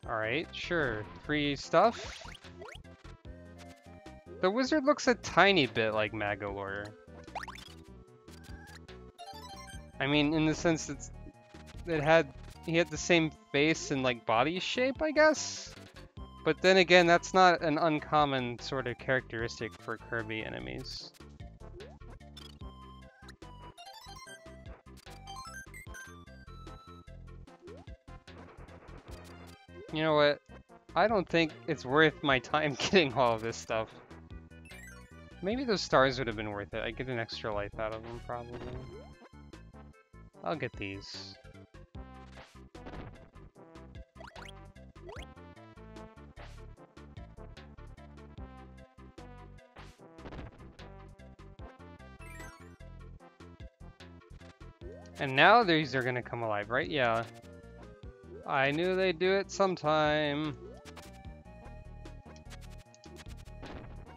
Alright, sure. Free stuff. The wizard looks a tiny bit like Magolor. I mean, in the sense he had the same face and like body shape, I guess? But then again, that's not an uncommon sort of characteristic for Kirby enemies. You know what? I don't think it's worth my time getting all of this stuff. Maybe those stars would have been worth it. I'd get an extra life out of them, probably. I'll get these. And now these are gonna come alive, right? Yeah. I knew they'd do it sometime.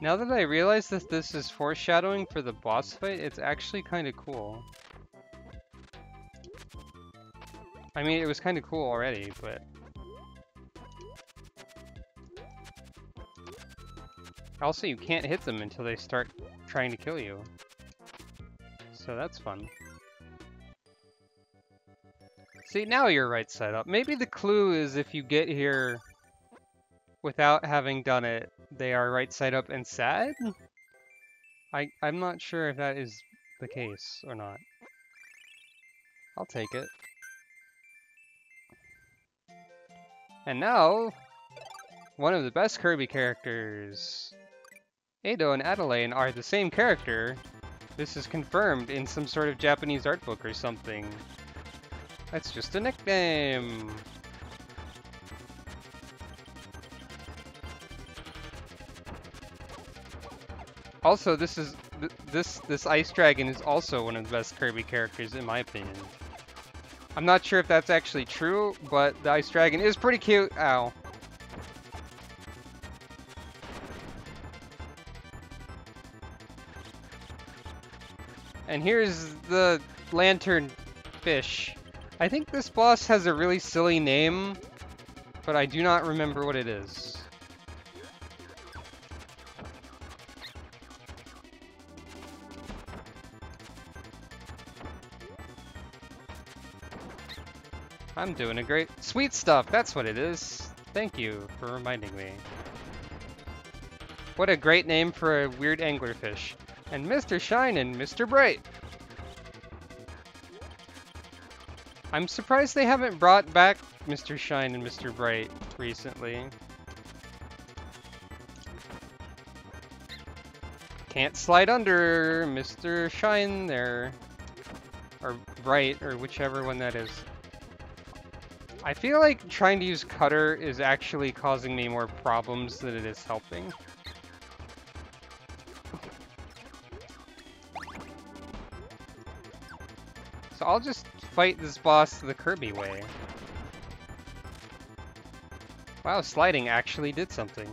Now that I realize that this is foreshadowing for the boss fight, it's actually kind of cool. I mean, it was kind of cool already, but... Also, you can't hit them until they start trying to kill you. So that's fun. See, now you're right side up. Maybe the clue is if you get here without having done it, they are right side up and sad? I'm not sure if that is the case or not. I'll take it. And now, one of the best Kirby characters. Ado and Adelaine are the same character. This is confirmed in some sort of Japanese art book or something. That's just a nickname. Also, this ice dragon is also one of the best Kirby characters in my opinion. I'm not sure if that's actually true, but the ice dragon is pretty cute. Ow. And here's the lantern fish. I think this boss has a really silly name, but I do not remember what it is. I'm doing a great... Sweet stuff, that's what it is. Thank you for reminding me. What a great name for a weird anglerfish. And Mr. Shine and Mr. Bright. I'm surprised they haven't brought back Mr. Shine and Mr. Bright recently. Can't slide under Mr. Shine there. Or Bright, or whichever one that is. I feel like trying to use Cutter is actually causing me more problems than it is helping. So I'll just fight this boss the Kirby way. Wow, sliding actually did something.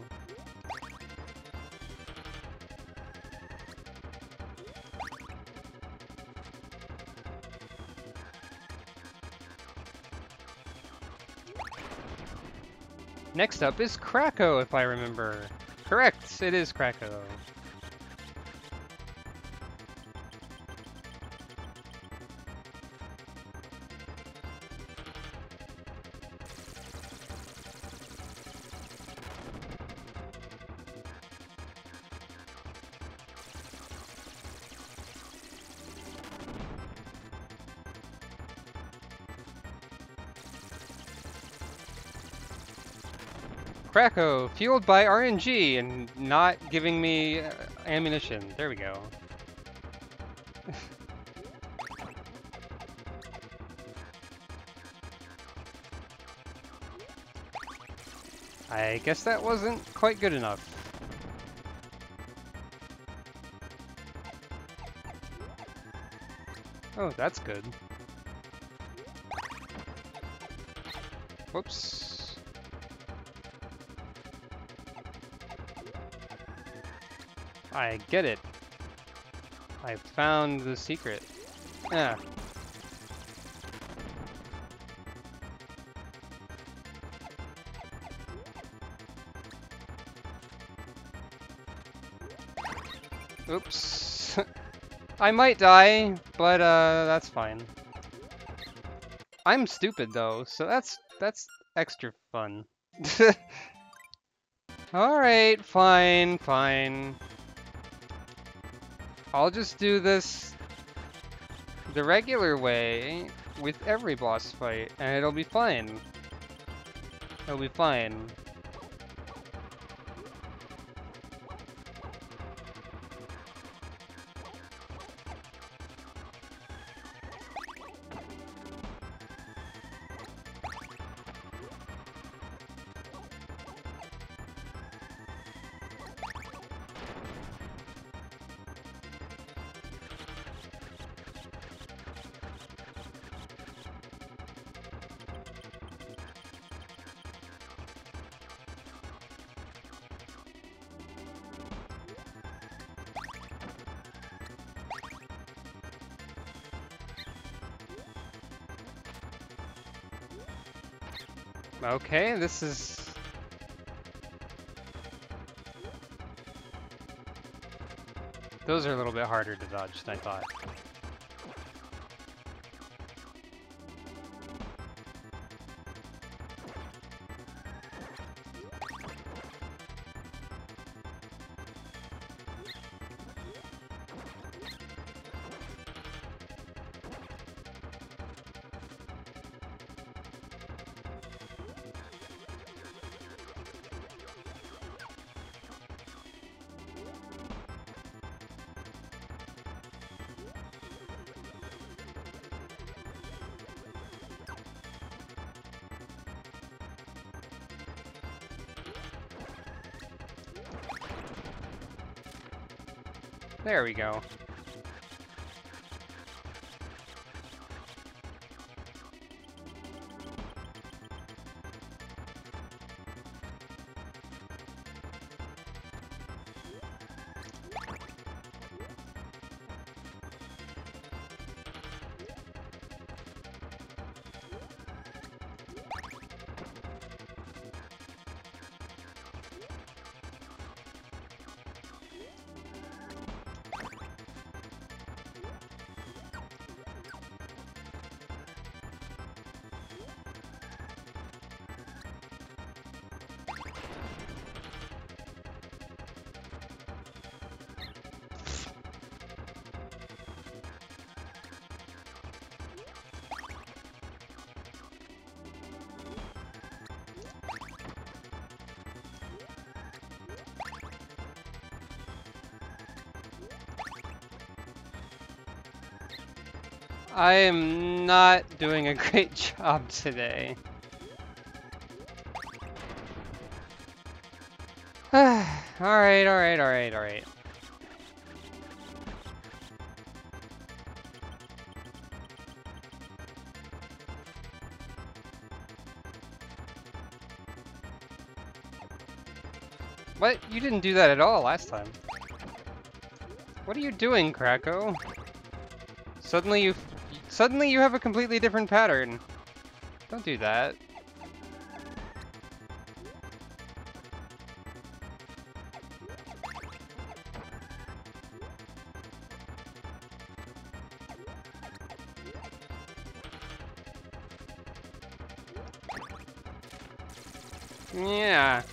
Next up is Kracko, if I remember. Correct, it is Kracko. Kracko, fueled by RNG and not giving me ammunition. There we go. I guess that wasn't quite good enough. Oh, that's good. Whoops. I get it. I found the secret. Yeah. Oops. I might die, but that's fine. I'm stupid though, so that's extra fun. Alright, fine, fine. I'll just do this the regular way with every boss fight, and it'll be fine. It'll be fine. Okay, this is... Those are a little bit harder to dodge than I thought. There we go. I am not doing a great job today. Alright, alright, alright, alright. What? You didn't do that at all last time. What are you doing, Kracko? Suddenly you have a completely different pattern. Don't do that. Yeah.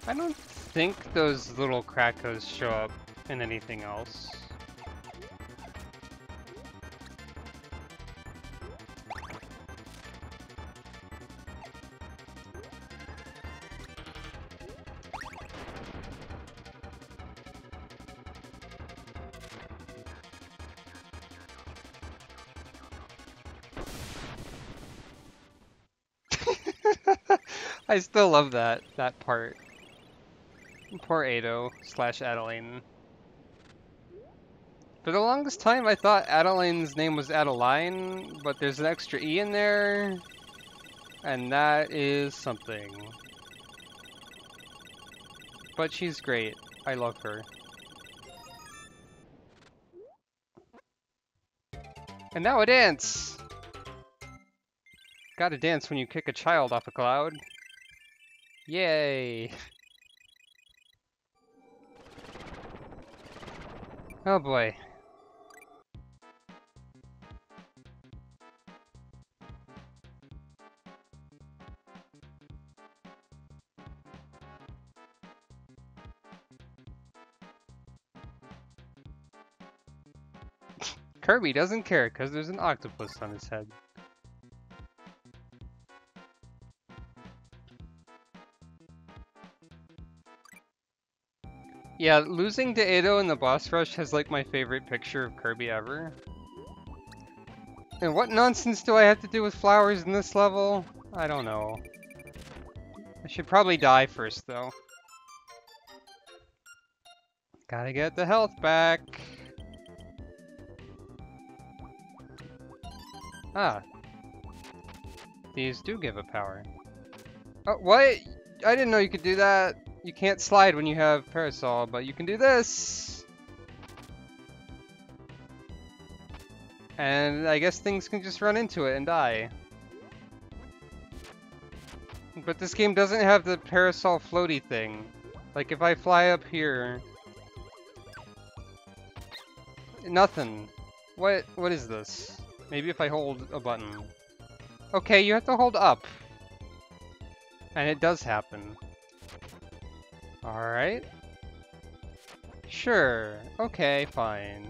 I don't think those little Krackos show up in anything else. I still love that part. Poor Ado / Adeline. For the longest time, I thought Adeline's name was Adeline, but there's an extra E in there, and that is something. But she's great. I love her. And now a dance! Gotta dance when you kick a child off a cloud. Yay! Oh boy. Kirby doesn't care because there's an octopus on his head. Yeah, losing to Ado in the boss rush has like my favorite picture of Kirby ever. And what nonsense do I have to do with flowers in this level? I don't know. I should probably die first though. Gotta get the health back. Ah. These do give a power. Oh, what? I didn't know you could do that. You can't slide when you have Parasol, but you can do this! And I guess things can just run into it and die. But this game doesn't have the Parasol floaty thing. Like if I fly up here... Nothing. What is this? Maybe if I hold a button. Okay, you have to hold up. And it does happen. Alright. Sure. Okay, fine.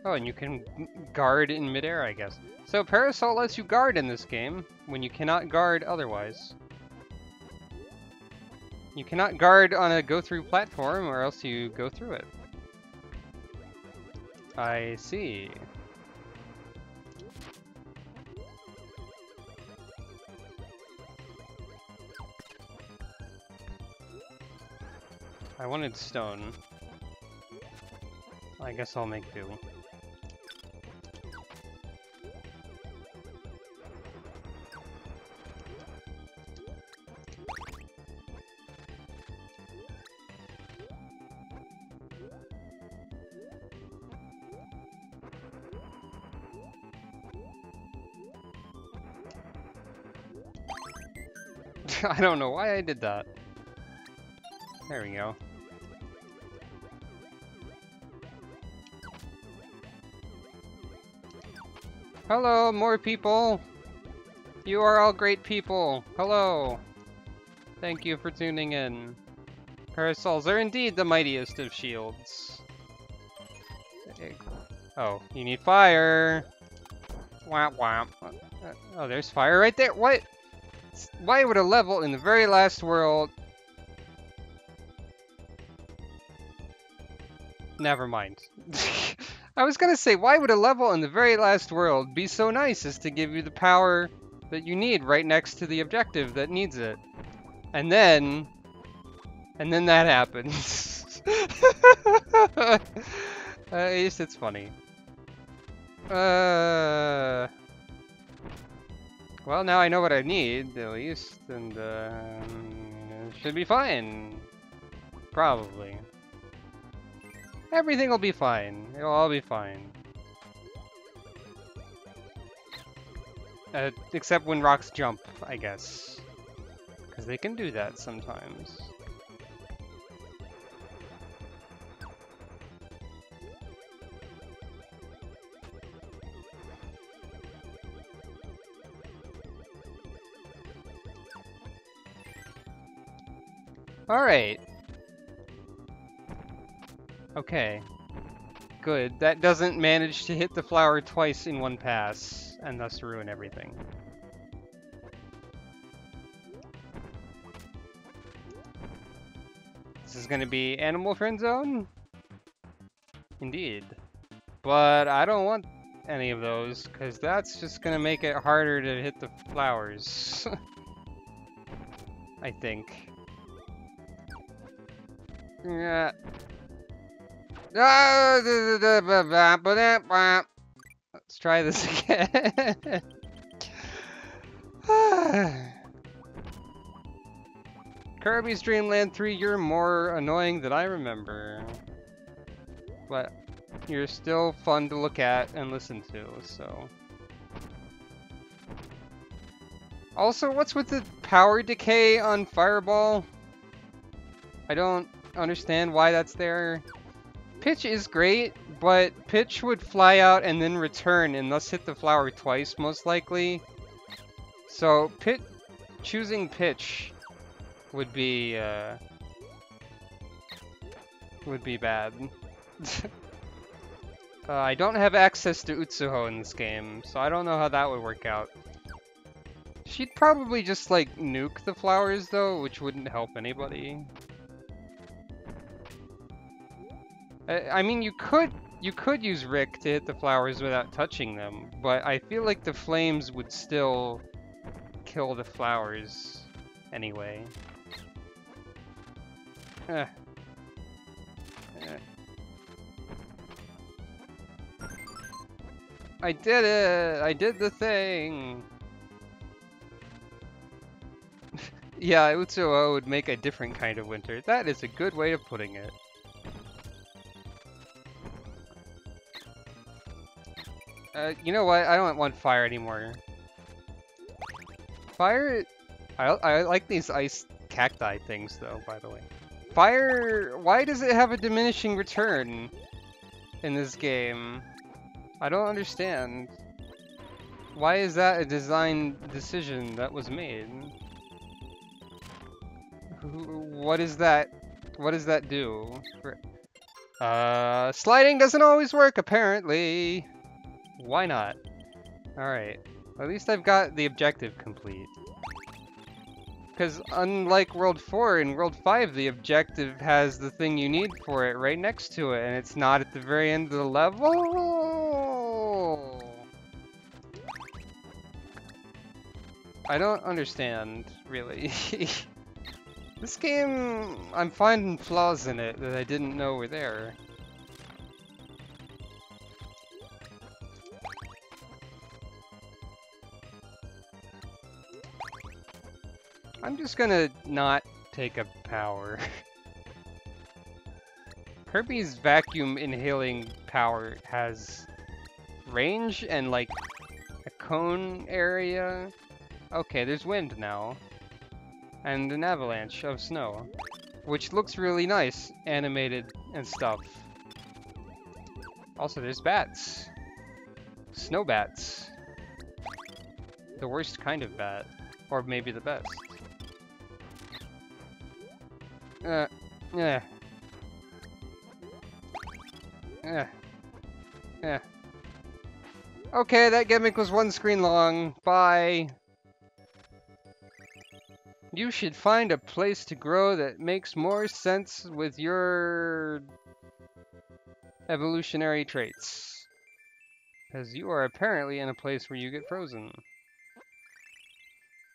Oh, and you can guard in midair, I guess. So Parasol lets you guard in this game, when you cannot guard otherwise. You cannot guard on a go-through platform, or else you go through it. I see. I wanted stone. I guess I'll make do. I don't know why I did that. There we go. Hello, more people! You are all great people! Hello! Thank you for tuning in. Parasols are indeed the mightiest of shields. Oh, you need fire! Womp womp. Oh, there's fire right there! What? Why would a level in the very last world... Never mind. I was gonna say, why would a level in the very last world be so nice as to give you the power that you need right next to the objective that needs it? And then that happens. At least it's funny. Well, now I know what I need, at least, and it should be fine. Probably. Everything will be fine. It'll all be fine. Except when rocks jump, I guess. Because they can do that sometimes. Alright. Okay. Good. That doesn't manage to hit the flower twice in one pass, and thus ruin everything. This is gonna be Animal Friend Zone? Indeed. But I don't want any of those, because that's just gonna make it harder to hit the flowers. I think. Yeah. Let's try this again. Kirby's Dreamland 3, you're more annoying than I remember. But you're still fun to look at and listen to, so. Also, what's with the power decay on Fireball? I don't understand why that's there. Pitch is great, but Pitch would fly out and then return and thus hit the flower twice, most likely. So, choosing Pitch would be bad. I don't have access to Utsuho in this game, so I don't know how that would work out. She'd probably just, like, nuke the flowers, though, which wouldn't help anybody. I mean, you could use Rick to hit the flowers without touching them, but I feel like the flames would still kill the flowers anyway. I did it! I did the thing! Yeah, Utsuho would make a different kind of winter. That is a good way of putting it. You know what? I don't want fire anymore. Fire... I like these ice cacti things, though, by the way. Fire... Why does it have a diminishing return in this game? I don't understand. Why is that a design decision that was made? What is that? What does that do? Sliding doesn't always work, apparently. Why not? Alright. At least I've got the objective complete. Because unlike World 4, in World 5 the objective has the thing you need for it right next to it, and it's not at the very end of the level? I don't understand, really. This game, I'm finding flaws in it that I didn't know were there. I'm just gonna not take a power. Kirby's vacuum inhaling power has range and like a cone area. Okay, there's wind now. And an avalanche of snow, which looks really nice, animated and stuff. Also, there's bats. Snow bats. The worst kind of bat. Or maybe the best. Yeah. Okay, that gimmick was one screen long. Bye. You should find a place to grow that makes more sense with your evolutionary traits. Because you are apparently in a place where you get frozen.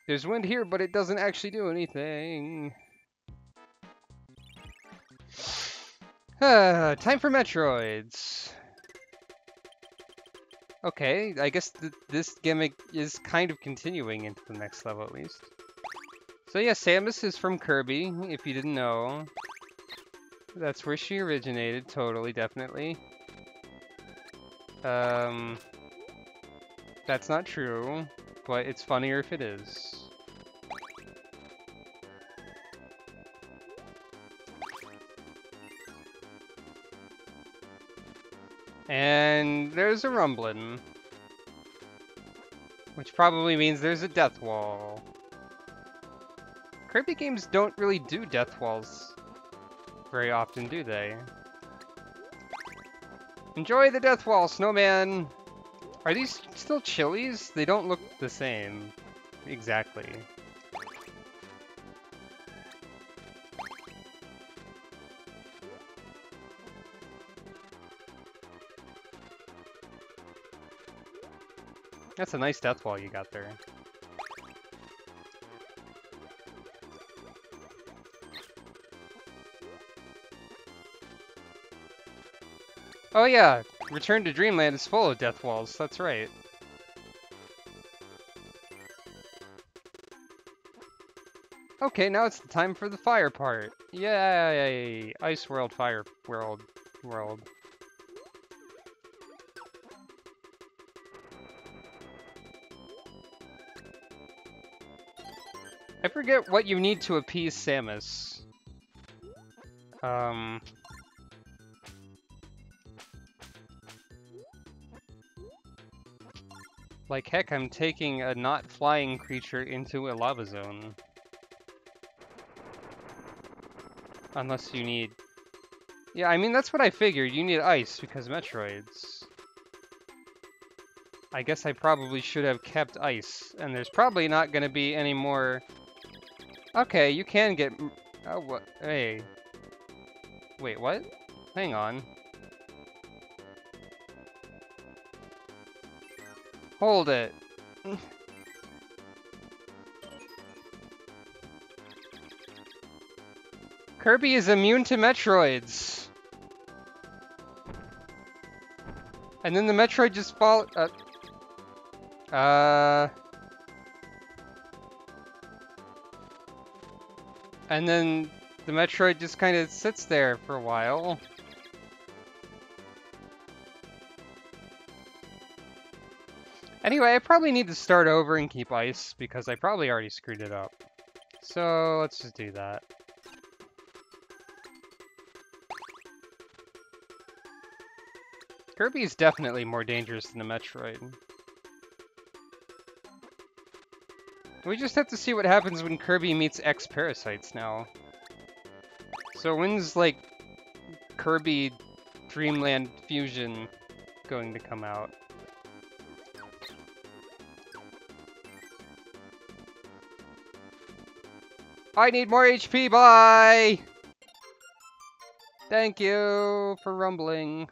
There's wind here, but it doesn't actually do anything. Time for Metroids. Okay, I guess this gimmick is kind of continuing into the next level at least. So yeah, Samus is from Kirby, if you didn't know. That's where she originated, totally, definitely. That's not true, but it's funnier if it is. And there's a rumbling. Which probably means there's a death wall. Kirby games don't really do death walls very often, do they? Enjoy the death wall, snowman! Are these still chilies? They don't look the same. Exactly. That's a nice death wall you got there. Oh yeah, Return to Dreamland is full of death walls, that's right. Okay, now it's the time for the fire part. Yay! Ice World, Fire World. I forget what you need to appease Samus. Like heck, I'm taking a not flying creature into a lava zone. Unless you need... Yeah, I mean, that's what I figured. You need ice because Metroids. I guess I probably should have kept ice. And there's probably not going to be any more... Okay, you can get... Oh, what? Hey. Wait, what? Hang on. Hold it. Kirby is immune to Metroids. And then the Metroid just fall... And then the Metroid just kind of sits there for a while. Anyway, I probably need to start over and keep ice, because I probably already screwed it up. So, let's just do that. Kirby is definitely more dangerous than the Metroid. We just have to see what happens when Kirby meets X-Parasites now. So when's, like, Kirby Dreamland Fusion going to come out? I need more HP, bye! Thank you for rumbling.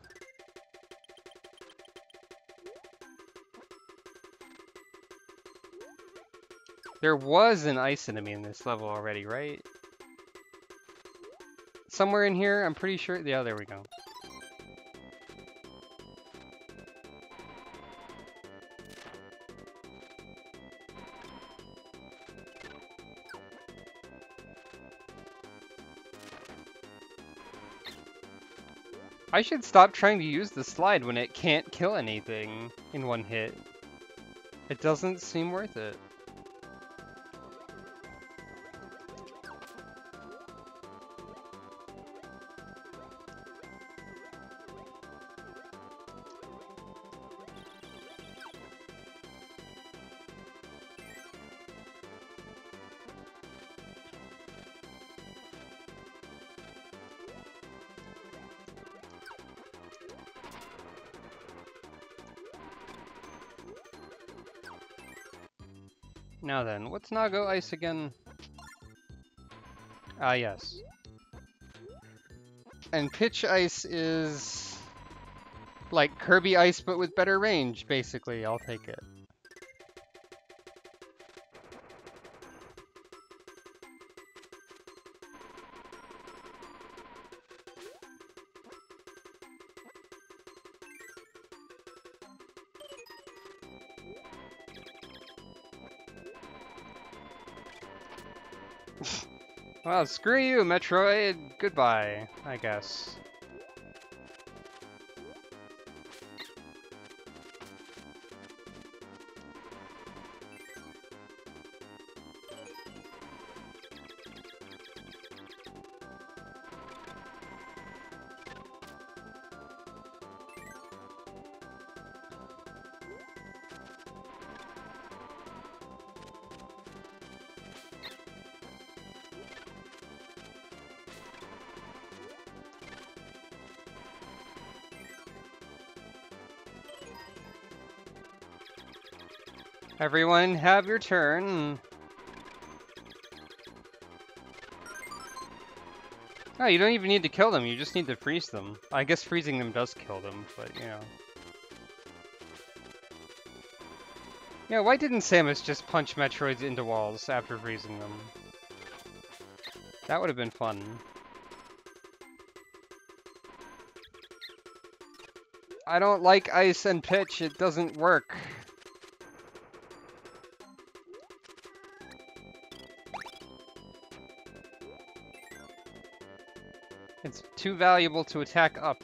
There was an ice enemy in this level already, right? Somewhere in here, I'm pretty sure. Yeah, there we go. I should stop trying to use the slide when it can't kill anything in one hit. It doesn't seem worth it. Now then, what's Nago Ice again? Ah, yes. And Pitch Ice is like Kirby Ice, but with better range, basically. I'll take it. Well, screw you, Metroid. Goodbye, I guess. Everyone, have your turn. Oh, you don't even need to kill them, you just need to freeze them. I guess freezing them does kill them, but you know. Yeah, why didn't Samus just punch Metroids into walls after freezing them? That would have been fun. I don't like ice and pitch, it doesn't work. It's too valuable to attack up.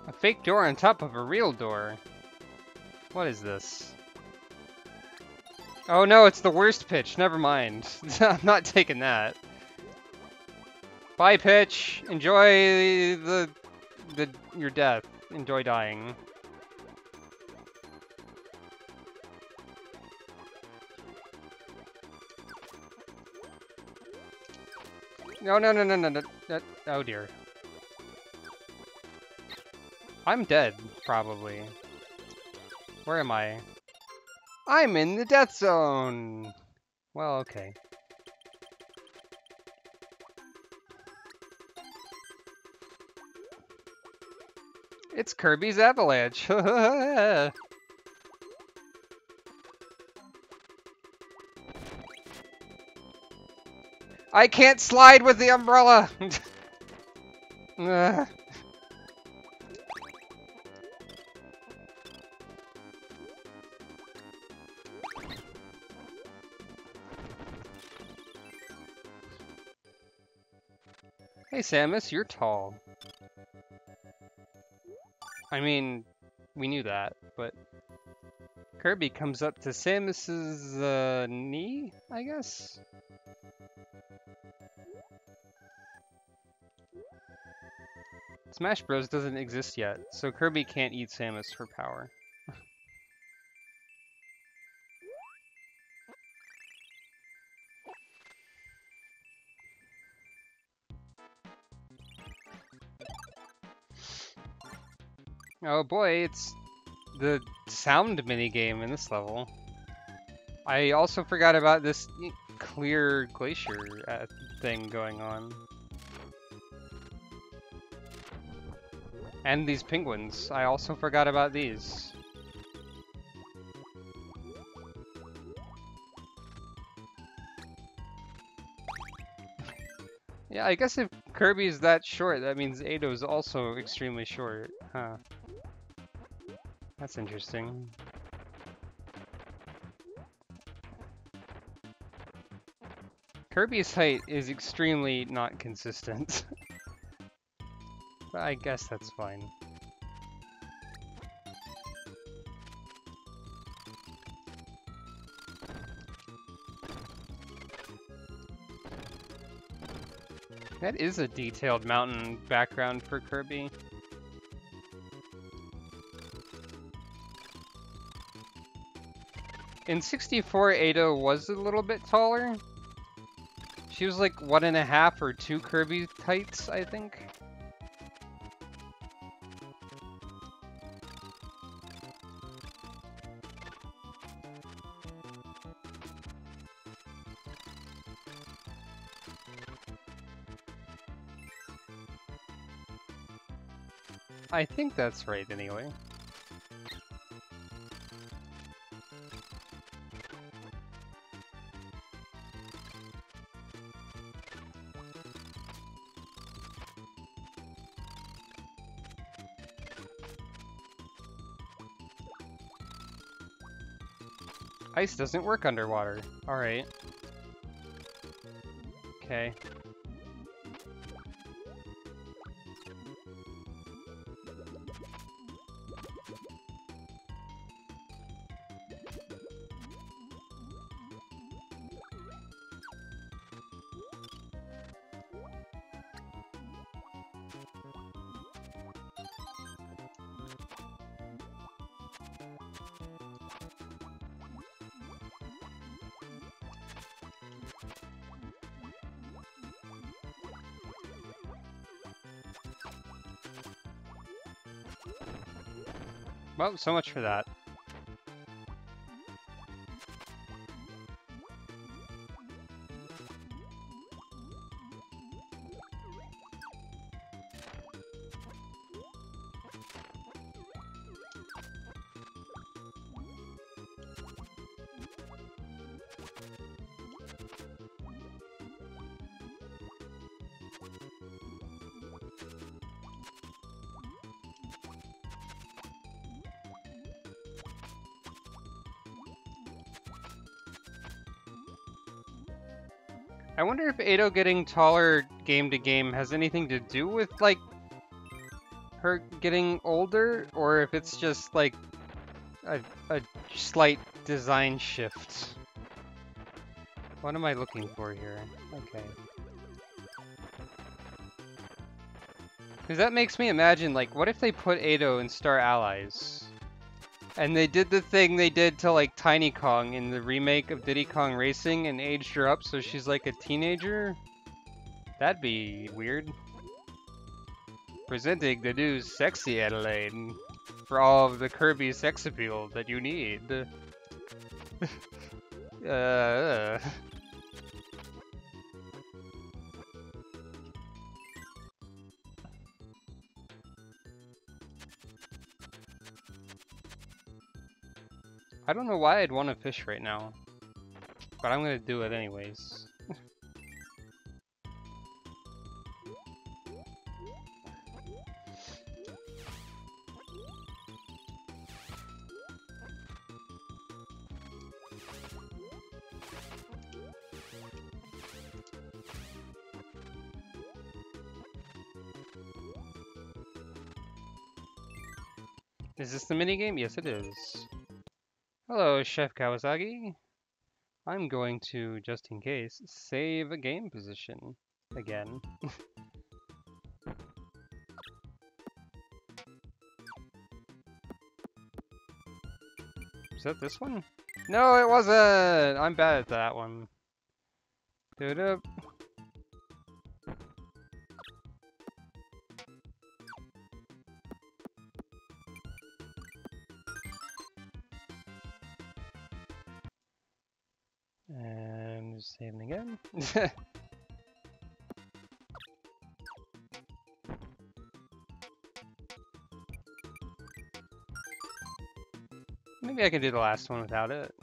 A fake door on top of a real door. What is this? Oh no, it's the worst pitch. Never mind. I'm not taking that. Bye, pitch. Enjoy your death. Enjoy dying. No, no, no, no, no, no. Oh dear. I'm dead, probably. Where am I? I'm in the death zone! Well, okay. It's Kirby's Avalanche! I can't slide with the umbrella! Hey Samus, you're tall. I mean, we knew that, but Kirby comes up to Samus's knee, I guess? Smash Bros. Doesn't exist yet, so Kirby can't eat Samus for power. Oh boy, it's the sound minigame in this level. I also forgot about this clear glacier thing going on. And these penguins. I also forgot about these. Yeah, I guess if Kirby's that short, that means Ado's also extremely short. Huh. That's interesting. Kirby's height is extremely not consistent. But I guess that's fine. That is a detailed mountain background for Kirby. In 64, Ada was a little bit taller. She was like 1.5 or 2 Kirby heights, I think. I think that's right, anyway. Ice doesn't work underwater. Alright. Okay. Well, so much for that. I wonder if Ado getting taller game to game has anything to do with, like, her getting older, or if it's just, like, a slight design shift. What am I looking for here? Okay. Because that makes me imagine, like, what if they put Ado in Star Allies? And they did the thing they did to, like, Tiny Kong in the remake of Diddy Kong Racing and aged her up so she's like a teenager? That'd be weird. Presenting the new Sexy Adelaide for all of the Kirby sex appeal that you need. I don't know why I'd want to fish right now, but I'm gonna do it anyways. Is this the minigame? Yes, it is. Hello, Chef Kawasaki. I'm going to, just in case, save a game position again. Is that this one? No, it wasn't! I'm bad at that one. Doo-doo. And just saving again. Maybe I can do the last one without it.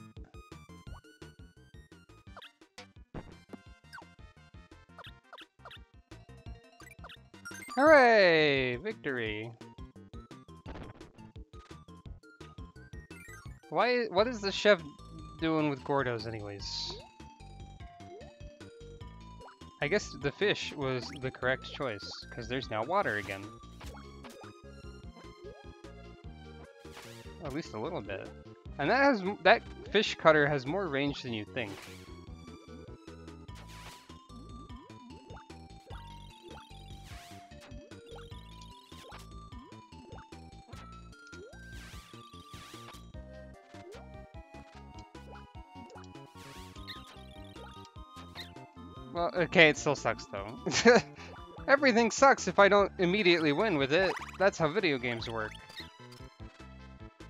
Hooray! Victory! What is the chef doing with Gordos anyways? I guess the fish was the correct choice, because there's now water again. At least a little bit. And that fish cutter has more range than you think. Well, okay, it still sucks though. Everything sucks if I don't immediately win with it. That's how video games work.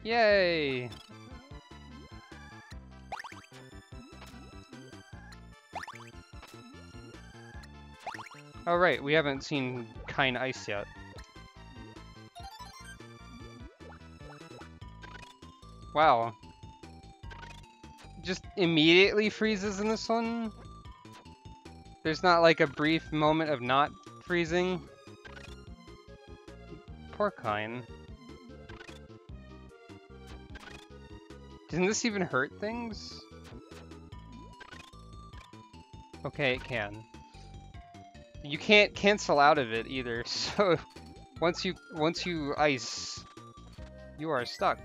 Yay! Oh right, we haven't seen Kind Ice yet. Wow. Just immediately freezes in this one? There's not like a brief moment of not freezing? Poor Kind. Didn't this even hurt things? Okay, it can. You can't cancel out of it either, so once you ice, you are stuck.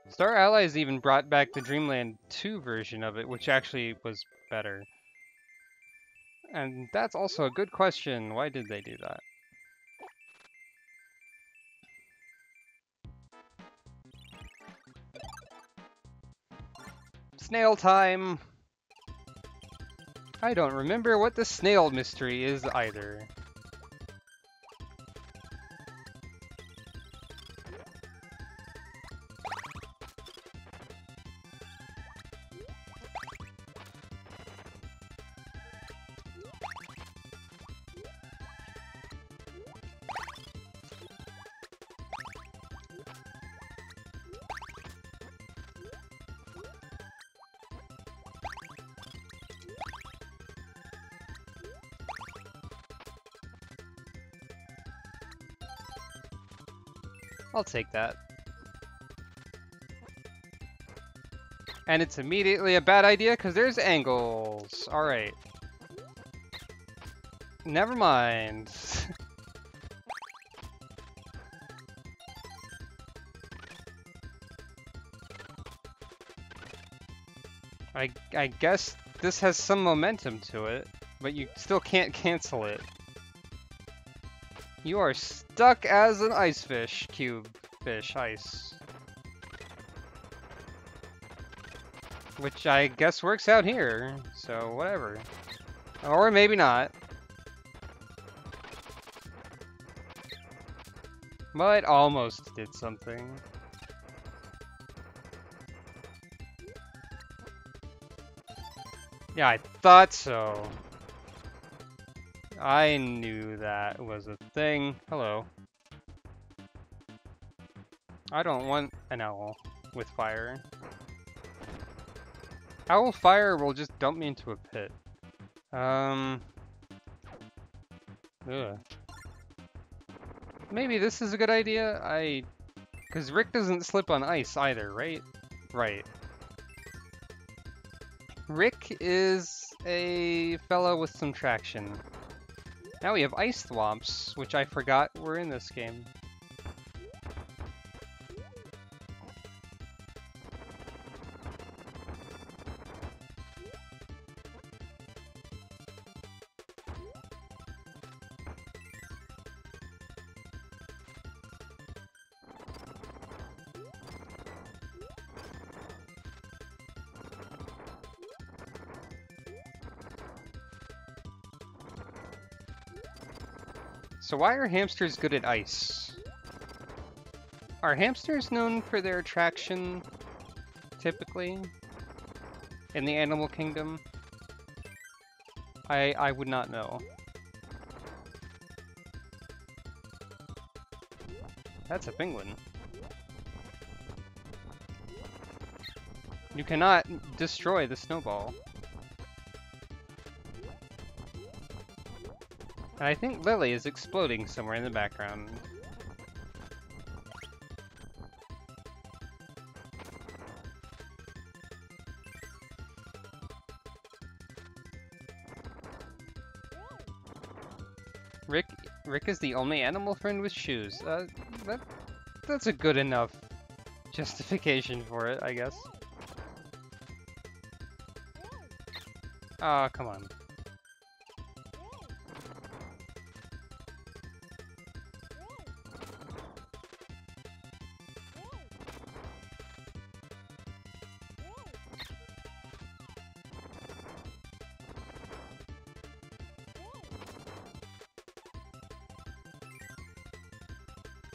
Star Allies even brought back the Dreamland 2 version of it, which actually was better. And that's also a good question. Why did they do that? Snail time! I don't remember what the snail mystery is either. I'll take that. And it's immediately a bad idea because there's angles. Alright. Never mind. I guess this has some momentum to it, but you still can't cancel it. You are stuck as an ice fish, cube fish, ice. Which I guess works out here, so whatever. Or maybe not. But almost did something. Yeah, I thought so. I knew that was a thing. Hello. I don't want an owl with fire. Owl fire will just dump me into a pit. Ugh. Maybe this is a good idea. Because Rick doesn't slip on ice either, right? Right. Rick is a fellow with some traction. Now we have ice thwomps, which I forgot were in this game. So why are hamsters good at ice? Are hamsters known for their attraction, typically, in the animal kingdom? I would not know. That's a penguin. You cannot destroy the snowball. And I think Lily is exploding somewhere in the background. Rick is the only animal friend with shoes. That's a good enough justification for it, I guess. Ah, come on.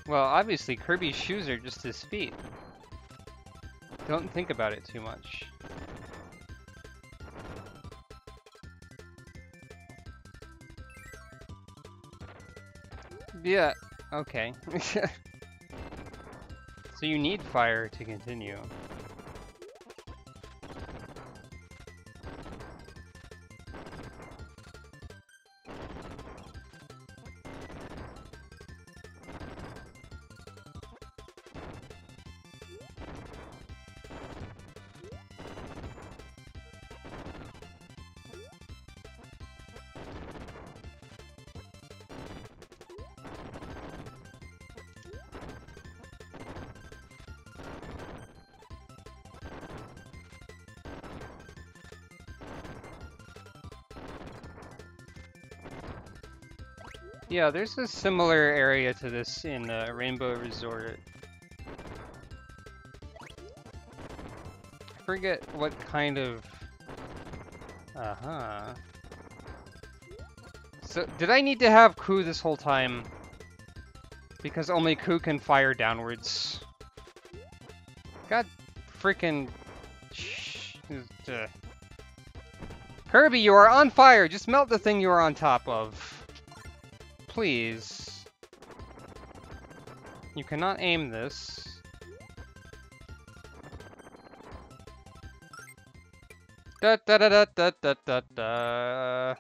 Well, obviously Kirby's shoes are just his feet. Don't think about it too much. Yeah, okay. So you need fire to continue. Yeah, there's a similar area to this in Rainbow Resort. I forget what kind of... So, did I need to have Ku this whole time? Because only Ku can fire downwards. God freaking... Kirby, you are on fire! Just melt the thing you are on top of. Please. You cannot aim this. Da da da da da da da da.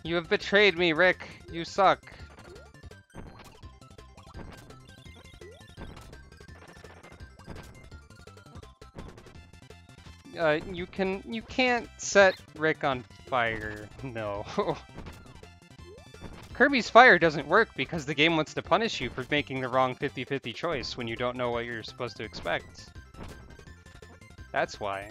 You have betrayed me, Rick. You suck. You can't set Rick on fire. No. Kirby's fire doesn't work because the game wants to punish you for making the wrong 50-50 choice when you don't know what you're supposed to expect. That's why.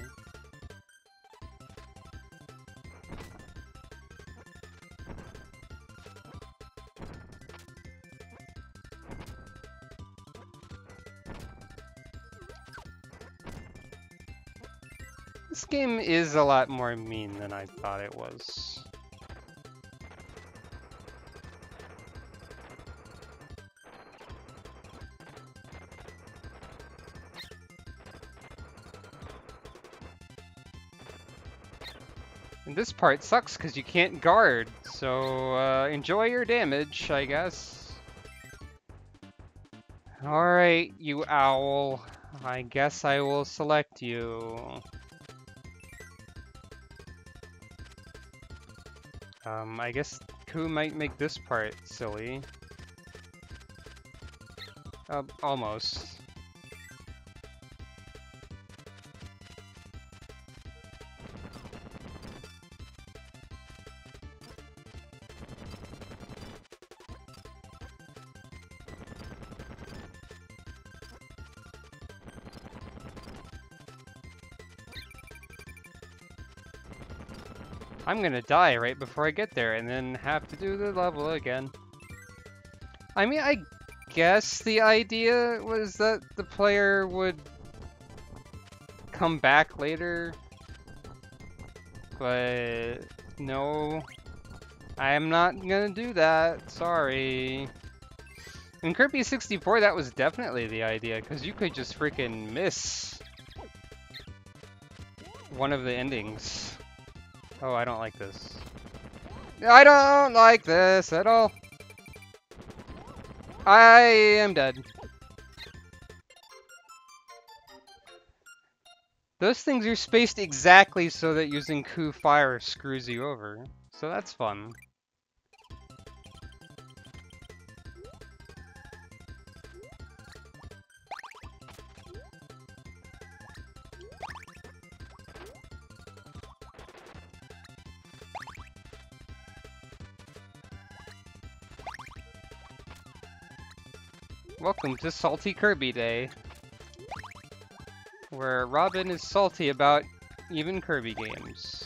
This game is a lot more mean than I thought it was. And this part sucks because you can't guard, so enjoy your damage, I guess. Alright, you owl. I guess I will select you. I guess Ku might make this part silly. Almost. I'm gonna die right before I get there and then have to do the level again. I mean, I guess the idea was that the player would come back later, but no, I am not gonna do that, sorry. In Kirby 64, that was definitely the idea, because you could just freaking miss one of the endings. Oh, I don't like this. I don't like this at all. I am dead. Those things are spaced exactly so that using Ku Fire screws you over. So that's fun. Welcome to Salty Kirby Day, where Robin is salty about even Kirby games.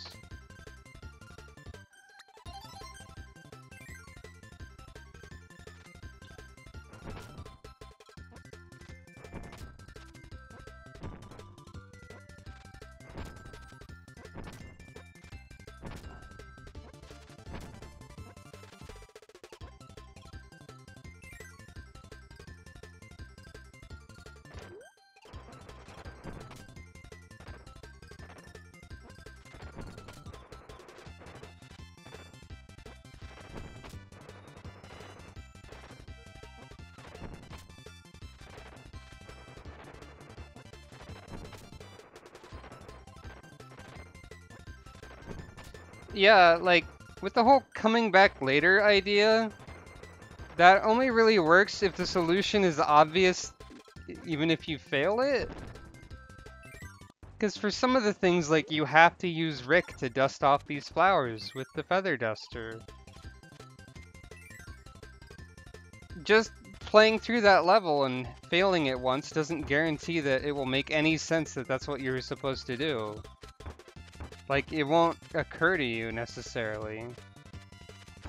Yeah, like, with the whole coming back later idea, that only really works if the solution is obvious, even if you fail it. Because for some of the things, like, you have to use Rick to dust off these flowers with the feather duster. Just playing through that level and failing it once doesn't guarantee that it will make any sense that that's what you were supposed to do. Like, it won't occur to you necessarily.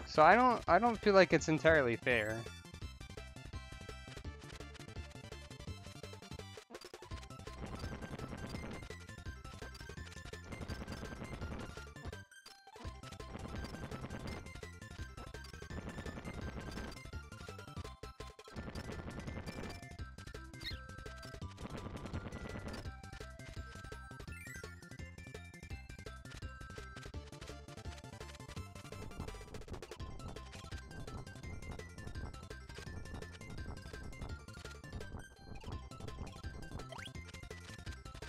So I don't feel like it's entirely fair.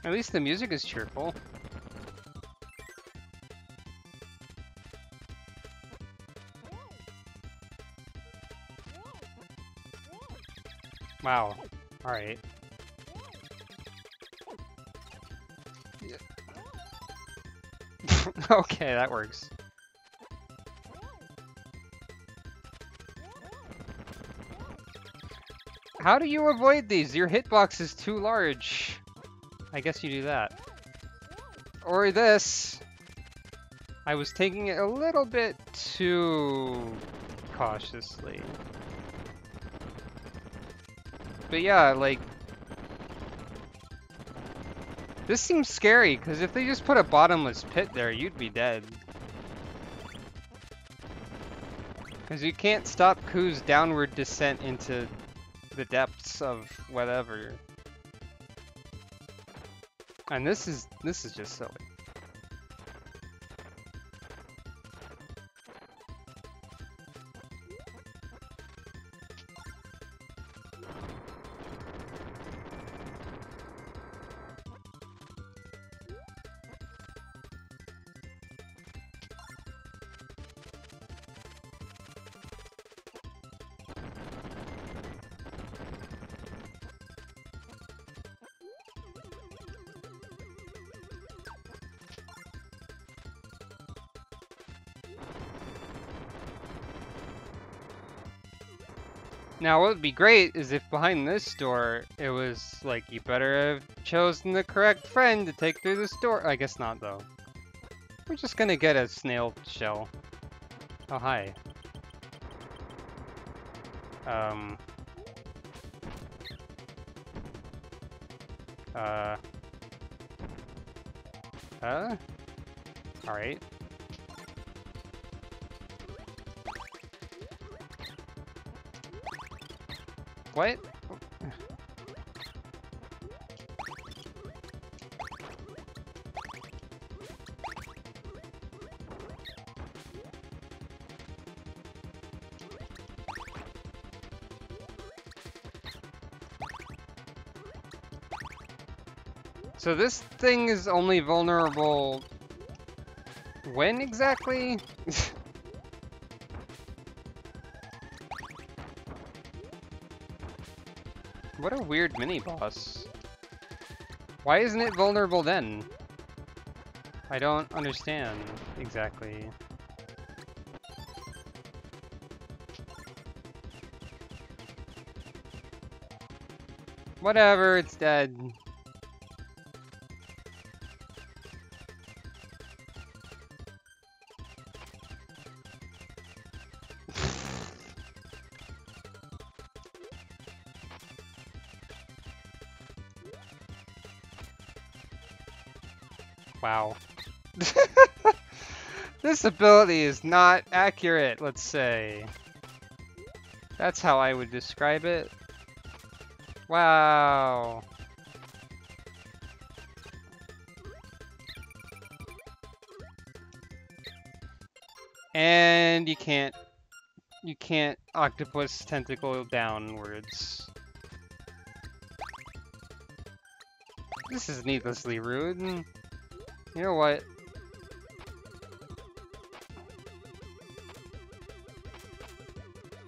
At least the music is cheerful. Wow. Alright. Okay, that works. How do you avoid these? Your hitbox is too large. I guess you do that. Or this. I was taking it a little bit too cautiously. But yeah, like... This seems scary, because if they just put a bottomless pit there, you'd be dead. Because you can't stop Ku's downward descent into the depths of whatever. And this is just silly. Now, what would be great is if behind this door, it was like, you better have chosen the correct friend to take through this door. I guess not, though. We're just gonna get a snail shell. Oh, hi. Alright. What? So this thing is only vulnerable when exactly? What a weird mini-boss. Why isn't it vulnerable then? I don't understand exactly. Whatever, it's dead. Wow. This ability is not accurate, let's say. That's how I would describe it. Wow. And you can't octopus tentacle downwards. This is needlessly rude. You know what?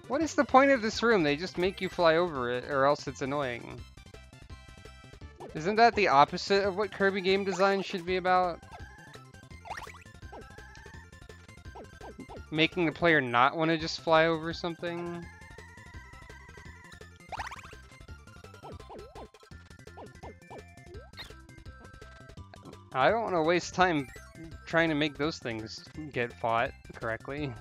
What is the point of this room? They just make you fly over it, or else it's annoying. Isn't that the opposite of what Kirby game design should be about? Making the player not want to just fly over something? I don't want to waste time trying to make those things get fought correctly.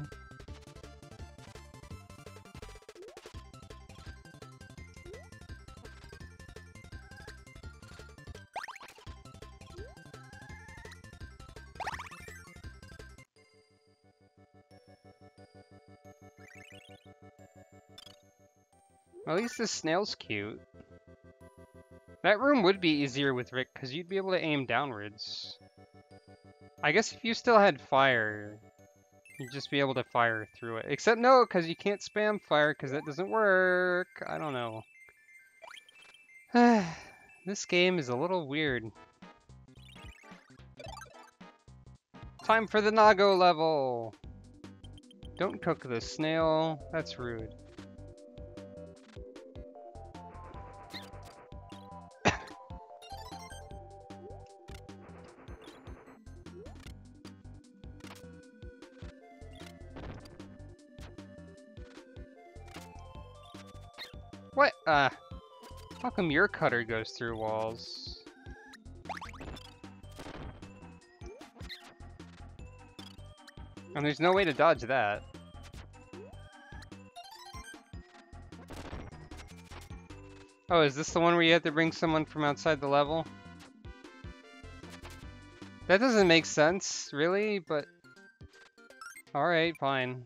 At least this snail's cute. That room would be easier with Rick, because you'd be able to aim downwards. I guess if you still had fire, you'd just be able to fire through it. Except no, because you can't spam fire, because that doesn't work. I don't know. This game is a little weird. Time for the nago level! Don't cook the snail, that's rude. How come your cutter goes through walls? And there's no way to dodge that. Oh, is this the one where you have to bring someone from outside the level? That doesn't make sense, really, but... Alright, fine.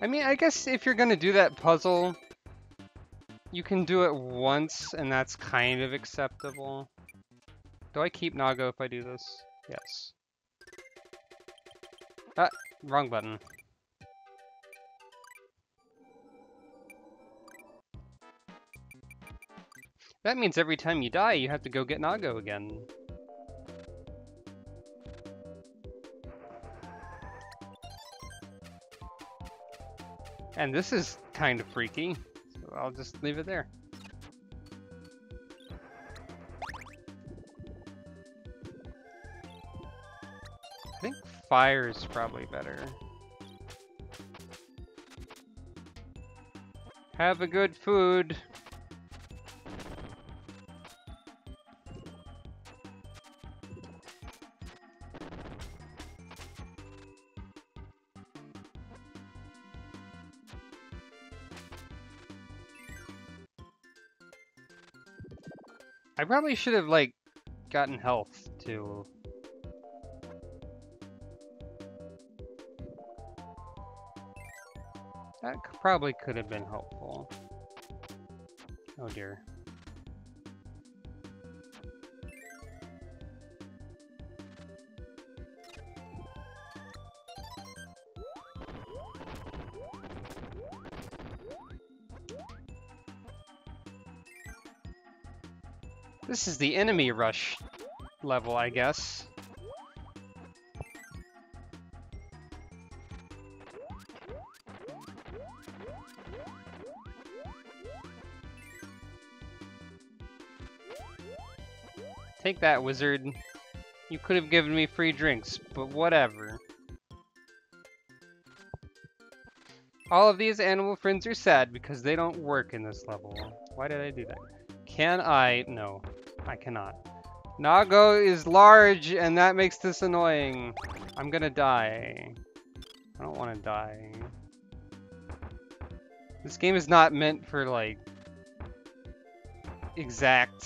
I mean, I guess if you're gonna do that puzzle, you can do it once, and that's kind of acceptable. Do I keep Nago if I do this? Yes. Ah, wrong button. That means every time you die, you have to go get Nago again. And this is kind of freaky, so I'll just leave it there. I think fire is probably better. Have a good food. I probably should have, like, gotten health, too. That probably could have been helpful. Oh dear. This is the enemy rush level, I guess. Take that, wizard. You could have given me free drinks, but whatever. All of these animal friends are sad because they don't work in this level. Why did I do that? Can I? No, I cannot. Nago is large, and that makes this annoying. I'm gonna die. I don't want to die. This game is not meant for, like, exact,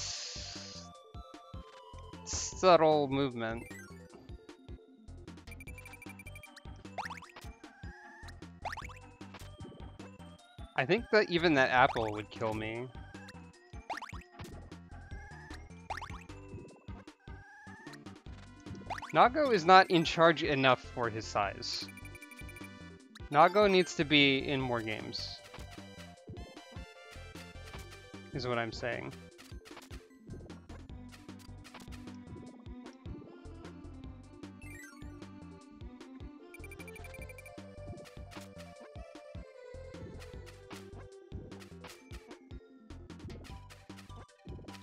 subtle movement. I think that even that apple would kill me. Nago is not in charge enough for his size. Nago needs to be in more games, is what I'm saying.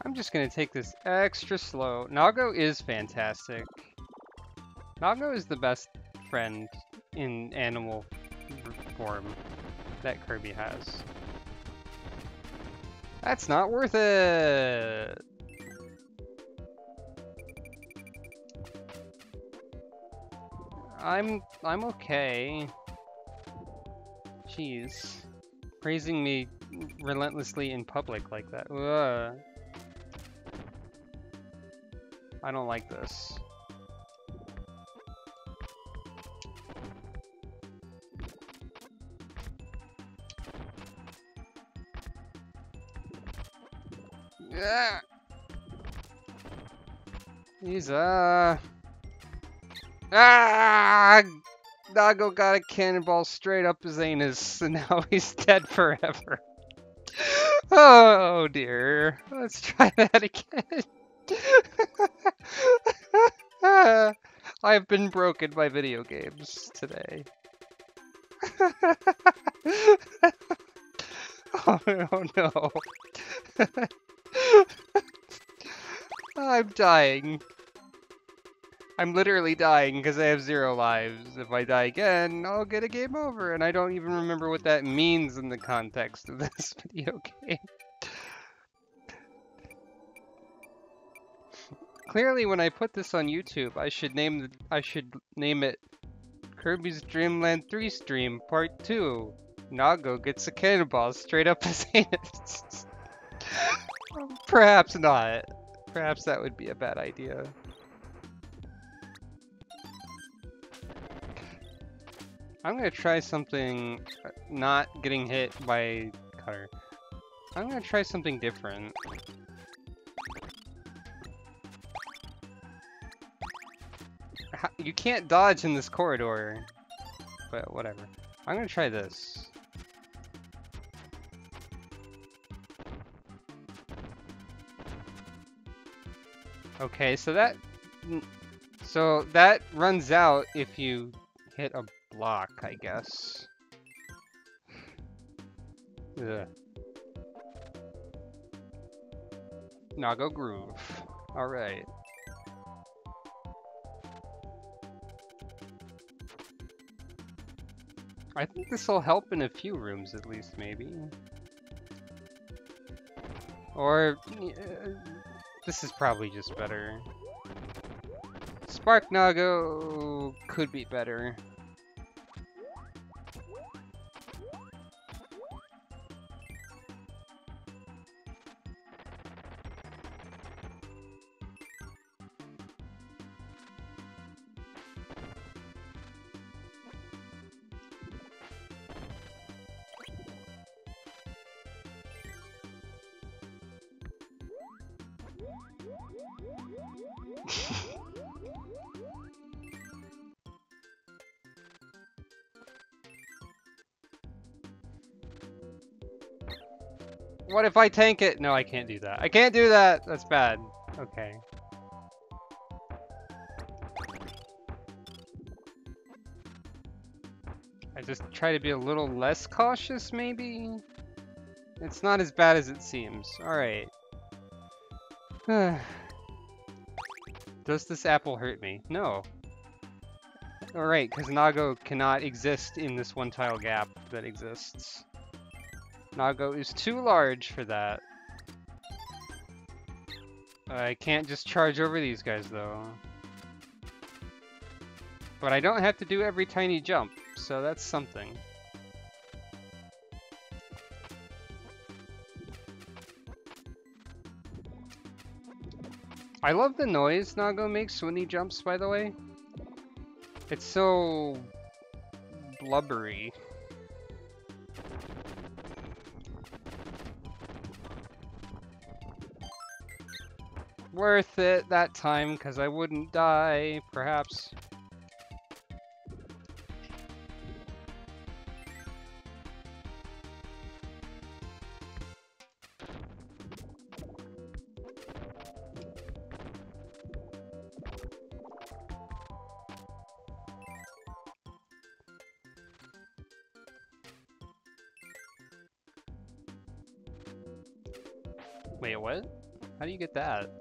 I'm just gonna take this extra slow. Nago is fantastic. Nago is the best friend in animal form that Kirby has. That's not worth it! I'm okay. Jeez. Praising me relentlessly in public like that. Ugh. I don't like this. Yeah. He's Nago got a cannonball straight up his anus, and now he's dead forever. Oh dear. Let's try that again. I've been broken by video games today. Oh no. I'm dying. I'm literally dying because I have 0 lives. If I die again, I'll get a game over, and I don't even remember what that means in the context of this video game. Clearly, when I put this on YouTube, I should name it Kirby's Dreamland 3 Stream Part 2. Nago gets a cannonball straight up his anus. Perhaps not. Perhaps that would be a bad idea. I'm gonna try something not getting hit by Cutter. I'm gonna try something different. You can't dodge in this corridor, but whatever. I'm gonna try this. Okay, so that runs out if you hit a block, I guess. Ugh. Nago Groove. Alright. I think this will help in a few rooms at least, maybe. Or this is probably just better. Spark Nago could be better. What if I tank it? No, I can't do that. I can't do that! That's bad. Okay. I just try to be a little less cautious, maybe? It's not as bad as it seems. Alright. Does this apple hurt me? No. Alright, because Nago cannot exist in this one tile gap that exists. Nago is too large for that. I can't just charge over these guys, though. But I don't have to do every tiny jump, so that's something. I love the noise Nago makes when he jumps, by the way. It's so blubbery. Worth it that time, because I wouldn't die, perhaps. Wait, what? How do you get that?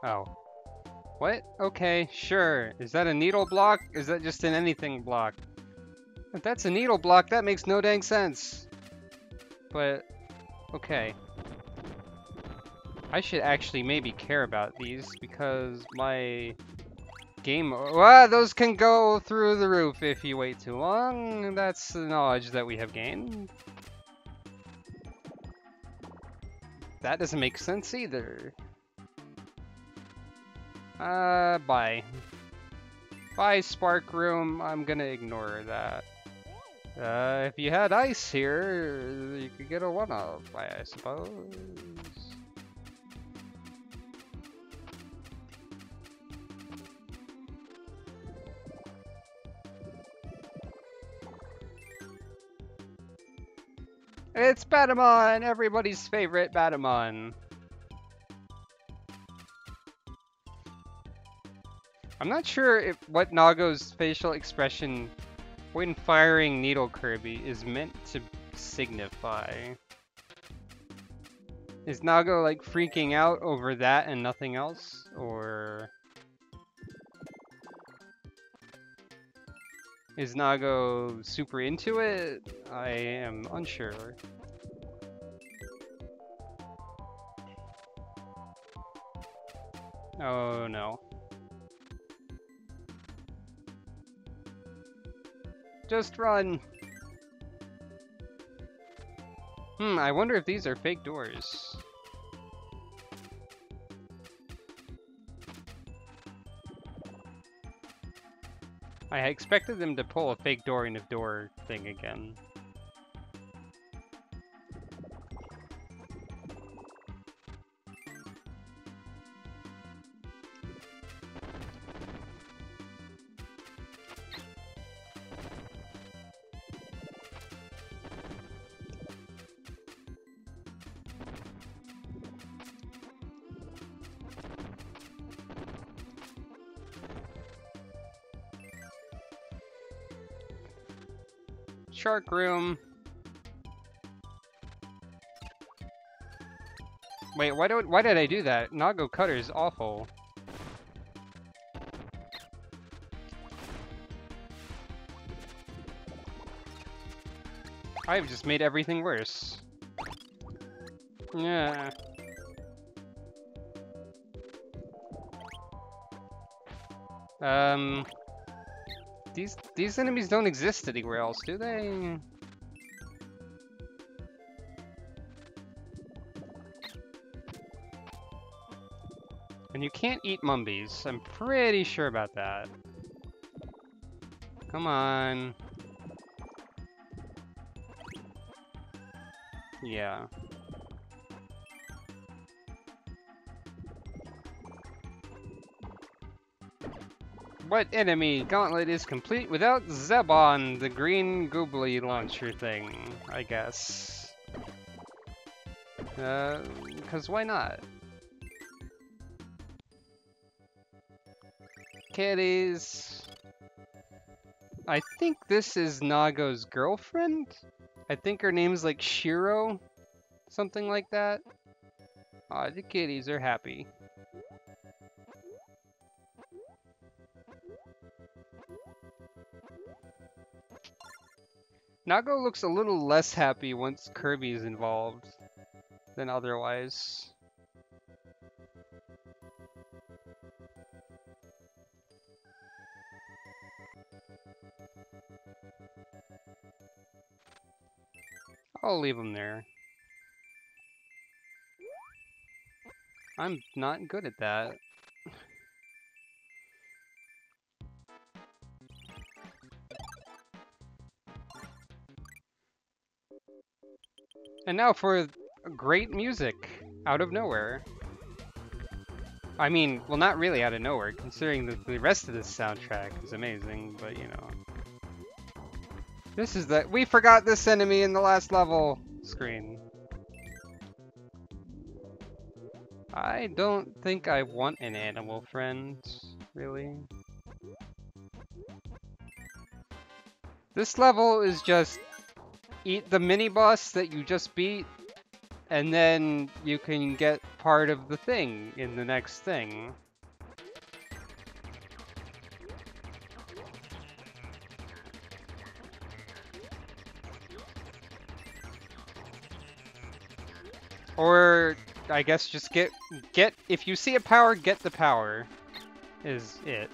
Oh. What? Okay, sure. Is that a needle block? Is that just an anything block? If that's a needle block, that makes no dang sense. But, okay. I should actually maybe care about these because my game... Well, those can go through the roof if you wait too long. That's the knowledge that we have gained. That doesn't make sense either. Bye. Bye, Spark Room. I'm gonna ignore that. If you had ice here, you could get a one-up, I suppose. It's Batamon! Everybody's favorite Batamon. I'm not sure what Nago's facial expression when firing Needle Kirby is meant to signify. Is Nago like freaking out over that and nothing else? Or is Nago super into it? I am unsure. Oh no. Just run! I wonder if these are fake doors. I expected them to pull a fake door in a door thing again. Shark room. Wait, why did I do that? Nago Cutter is awful. I've just made everything worse. Yeah. These enemies don't exist anywhere else, do they? And you can't eat Mumbies. I'm pretty sure about that. Come on. Yeah. What enemy Gauntlet is complete without Zebon, the green goobly launcher thing, I guess. 'Cause why not? Kitties. I think this is Nago's girlfriend? I think her name's like Shiro? Something like that. Aw, the kitties are happy. Nago looks a little less happy once Kirby's involved than otherwise. I'll leave him there. I'm not good at that. And now for great music out of nowhere. I mean, well, not really out of nowhere, considering that the rest of this soundtrack is amazing, but you know. This is the we forgot this enemy in the last level screen. I don't think I want an animal friend, really. This level is just eat the mini-boss that you just beat, and then you can get part of the thing in the next thing. Or, I guess just get, if you see a power, get the power, is it.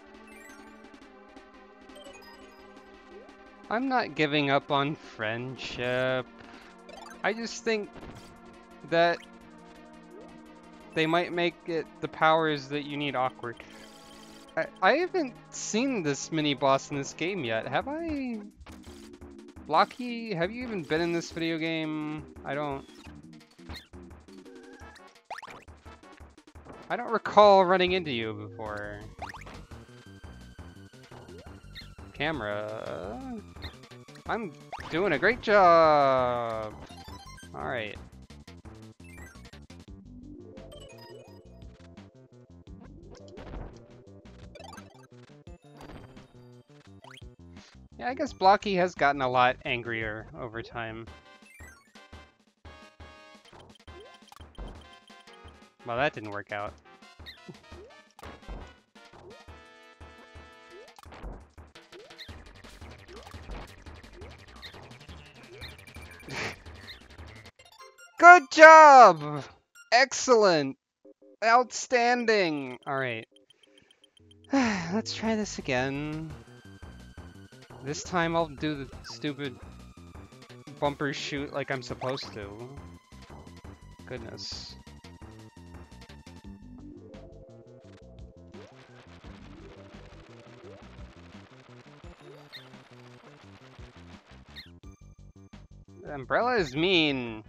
I'm not giving up on friendship. I just think that they might make it the powers that you need awkward. I haven't seen this mini-boss in this game yet, have I? Blocky, have you even been in this video game? I don't recall running into you before. Camera. I'm doing a great job. All right. Yeah, I guess Blocky has gotten a lot angrier over time. Well, that didn't work out. Good job! Excellent! Outstanding! Alright. Let's try this again. This time I'll do the stupid bumper shoot like I'm supposed to. Goodness. The umbrella is mean.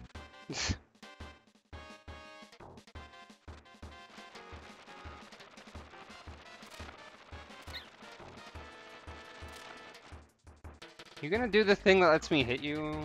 You gonna do the thing that lets me hit you?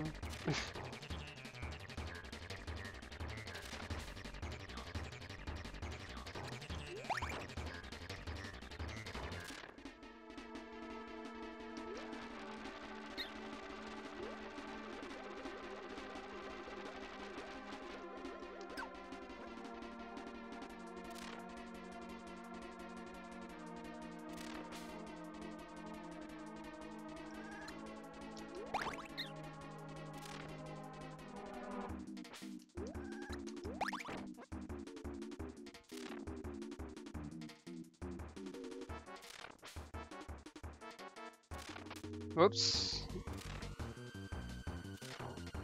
Whoops.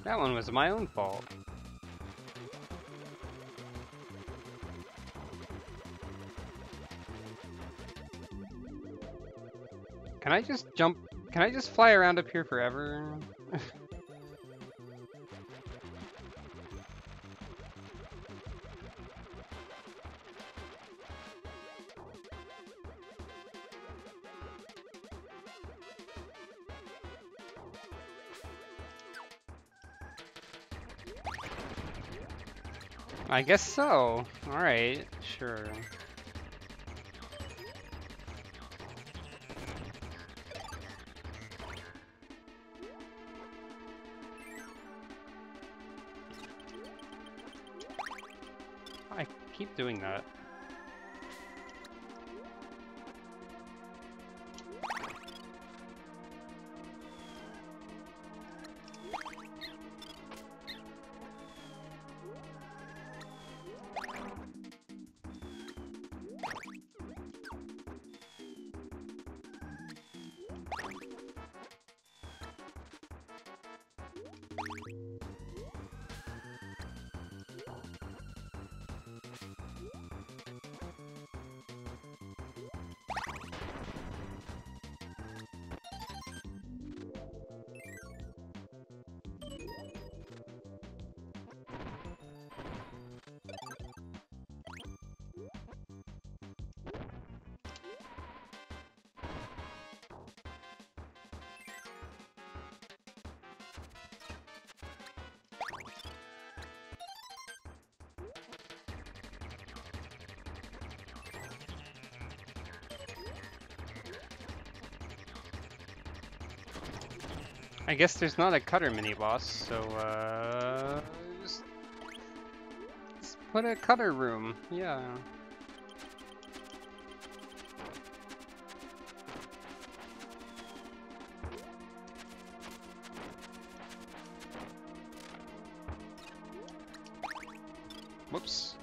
That one was my own fault. Can I just jump? Can I just fly around up here forever? I guess so. Alright, sure. I keep doing that. I guess there's not a cutter mini-boss, so, just put a cutter room, yeah. Whoops.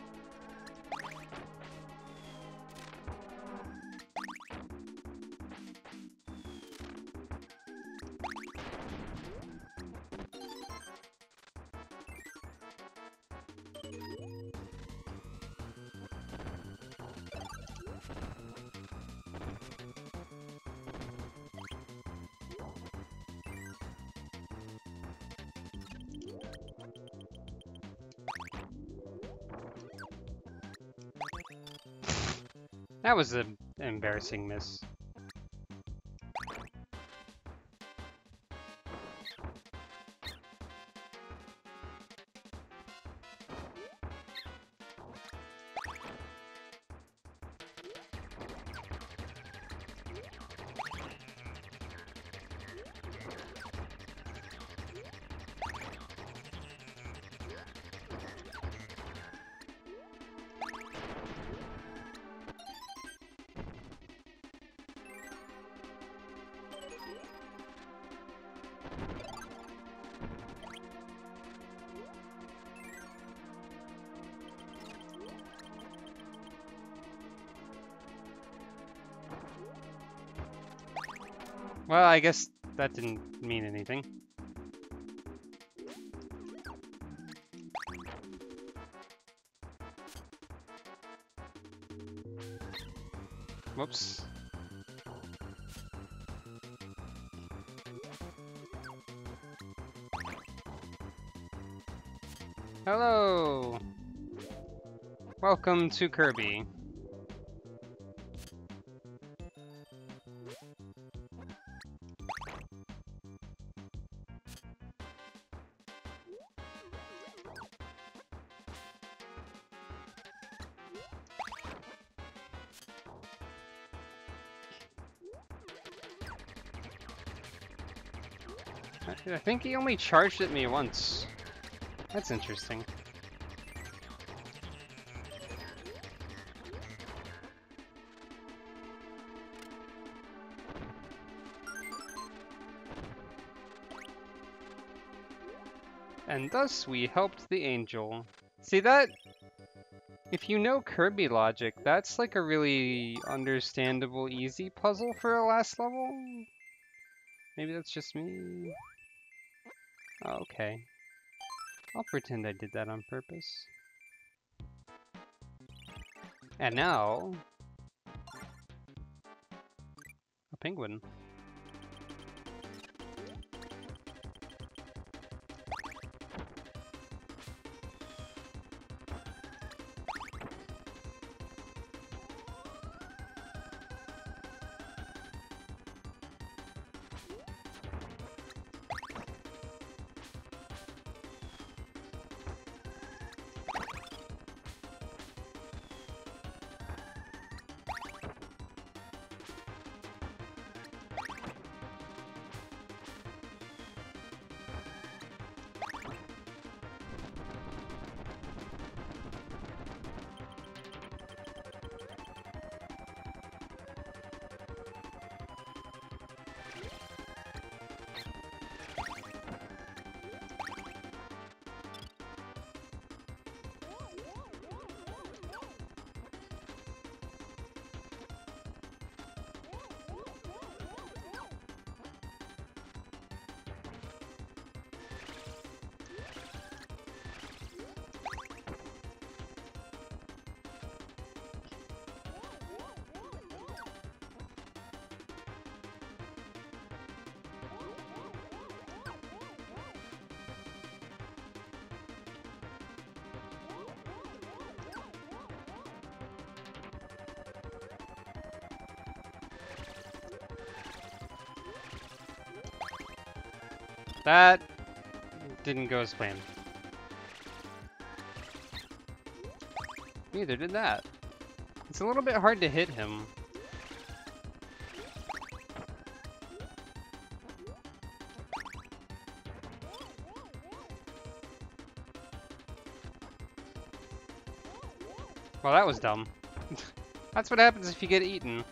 That was an embarrassing miss. Well, I guess that didn't mean anything. Whoops. Hello! Welcome to Kirby. I think he only charged at me once. That's interesting. And thus we helped the angel. See that? If you know Kirby logic, that's like a really understandable, easy puzzle for a last level? Maybe that's just me? Oh, okay. I'll pretend I did that on purpose. And now... a penguin. That didn't go as planned. Neither did that. It's a little bit hard to hit him. Well, that was dumb. That's what happens if you get eaten.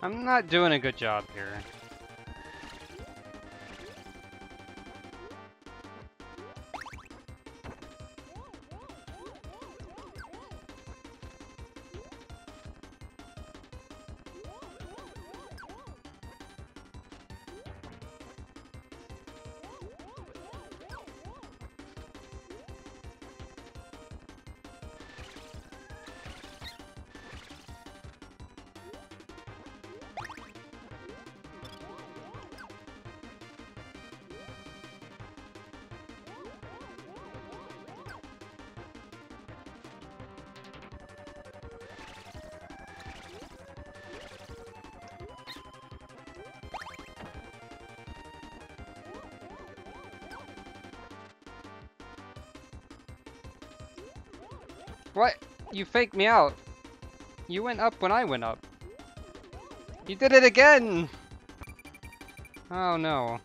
I'm not doing a good job here. What? You faked me out. You went up when I went up. You did it again! Oh no.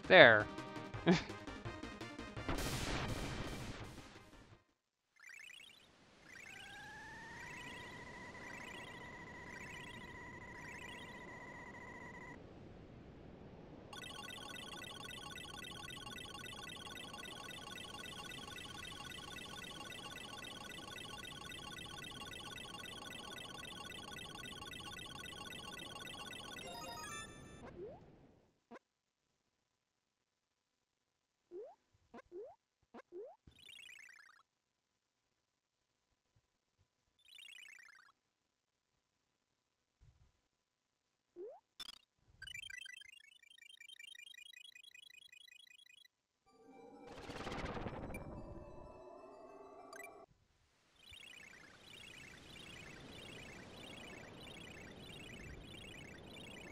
There.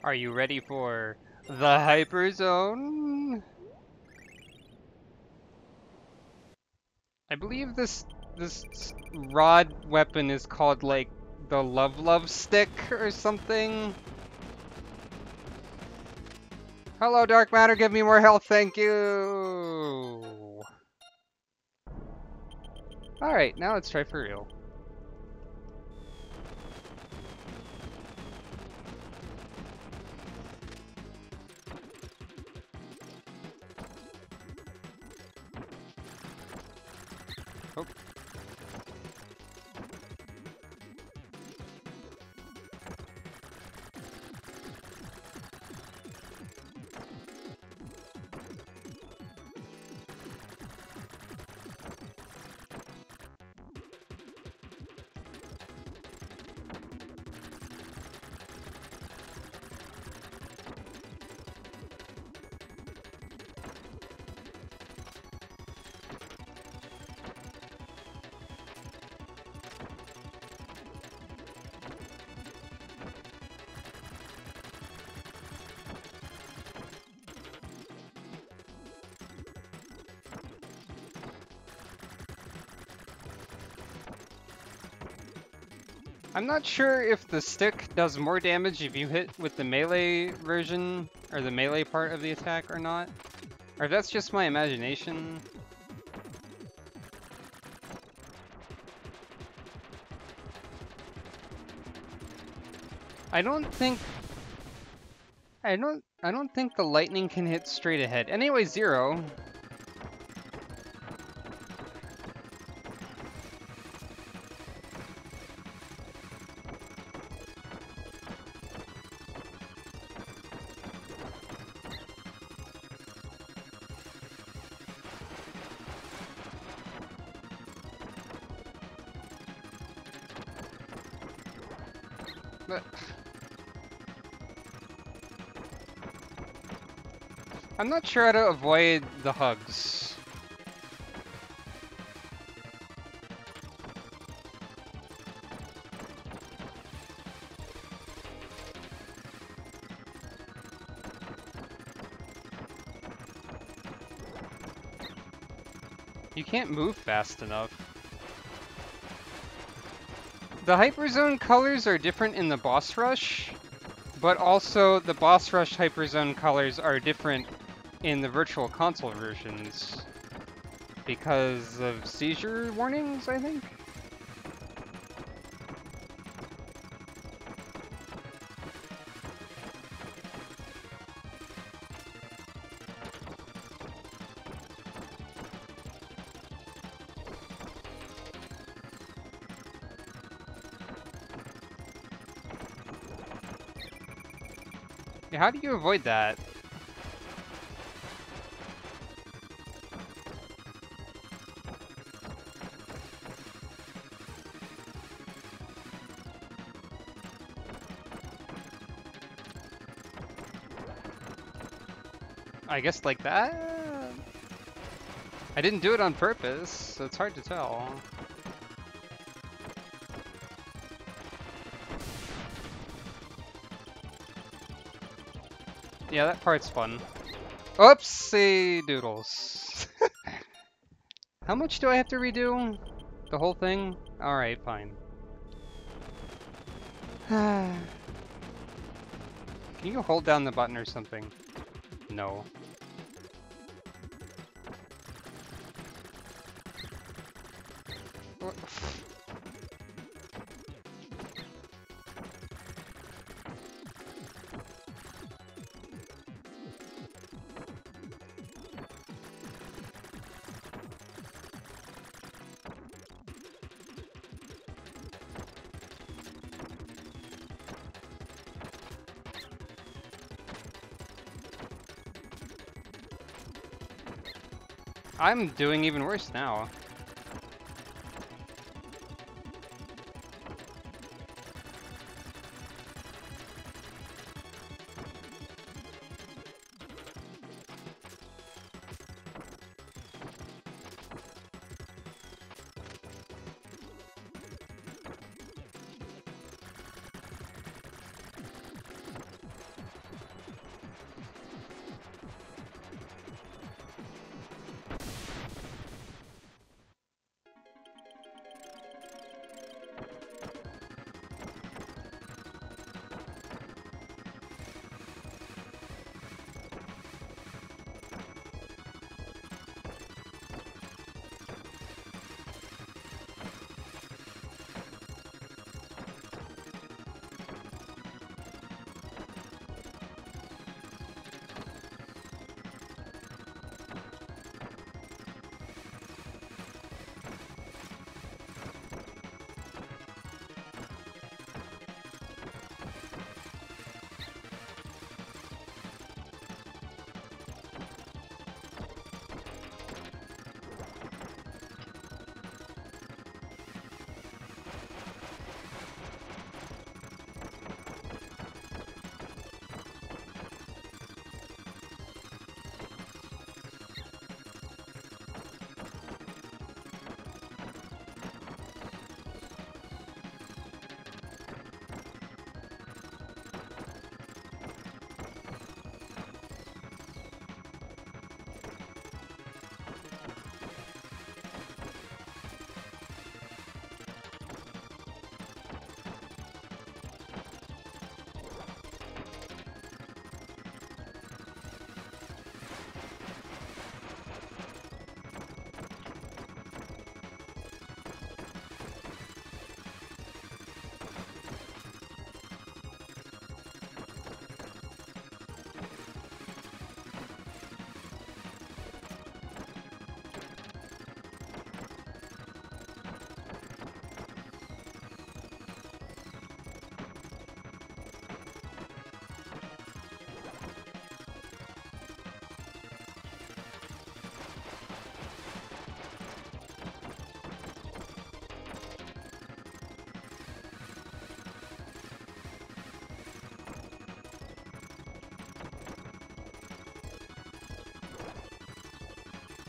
Are you ready for the Hyper Zone? I believe this rod weapon is called like the Love Stick or something. Hello, Dark Matter, give me more health, thank you! Alright, now let's try for real. Oh. I'm not sure if the stick does more damage if you hit with the melee version, or the melee part of the attack or not. Or if that's just my imagination. I don't think the lightning can hit straight ahead. Anyway, 0. But I'm not sure how to avoid the hugs. You can't move fast enough. The Hyperzone colors are different in the boss rush, but also the boss rush Hyperzone colors are different in the Virtual Console versions because of seizure warnings, I think? Yeah, how do you avoid that? I guess like that? I didn't do it on purpose, so it's hard to tell. Yeah, that part's fun. Oopsie doodles. How much do I have to redo? The whole thing? Alright, fine. Can you hold down the button or something? No. I'm doing even worse now.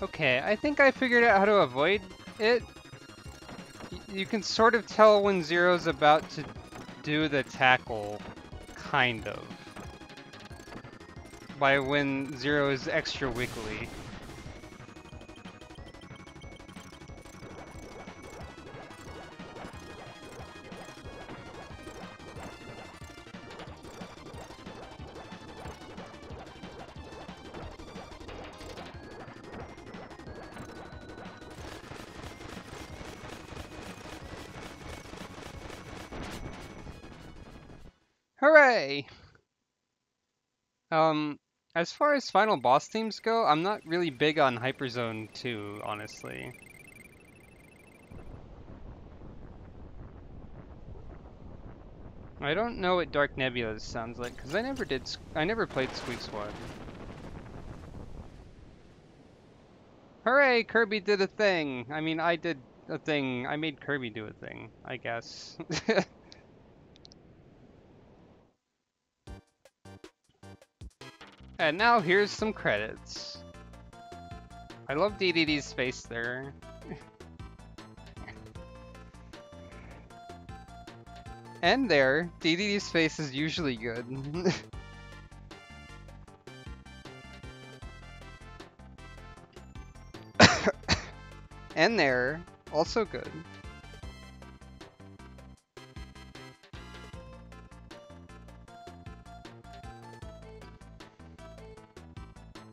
Okay, I think I figured out how to avoid it. You can sort of tell when Zero's about to do the tackle, kind of, by when Zero is extra wiggly. Hooray! As far as final boss themes go, I'm not really big on Hyperzone 2, honestly. I don't know what Dark Nebula sounds like, because I never played Squeak Squad. Hooray, Kirby did a thing! I mean, I did a thing. I made Kirby do a thing, I guess. And now here's some credits. I love DDD's face there. And there, DDD's face is usually good. And there, also good.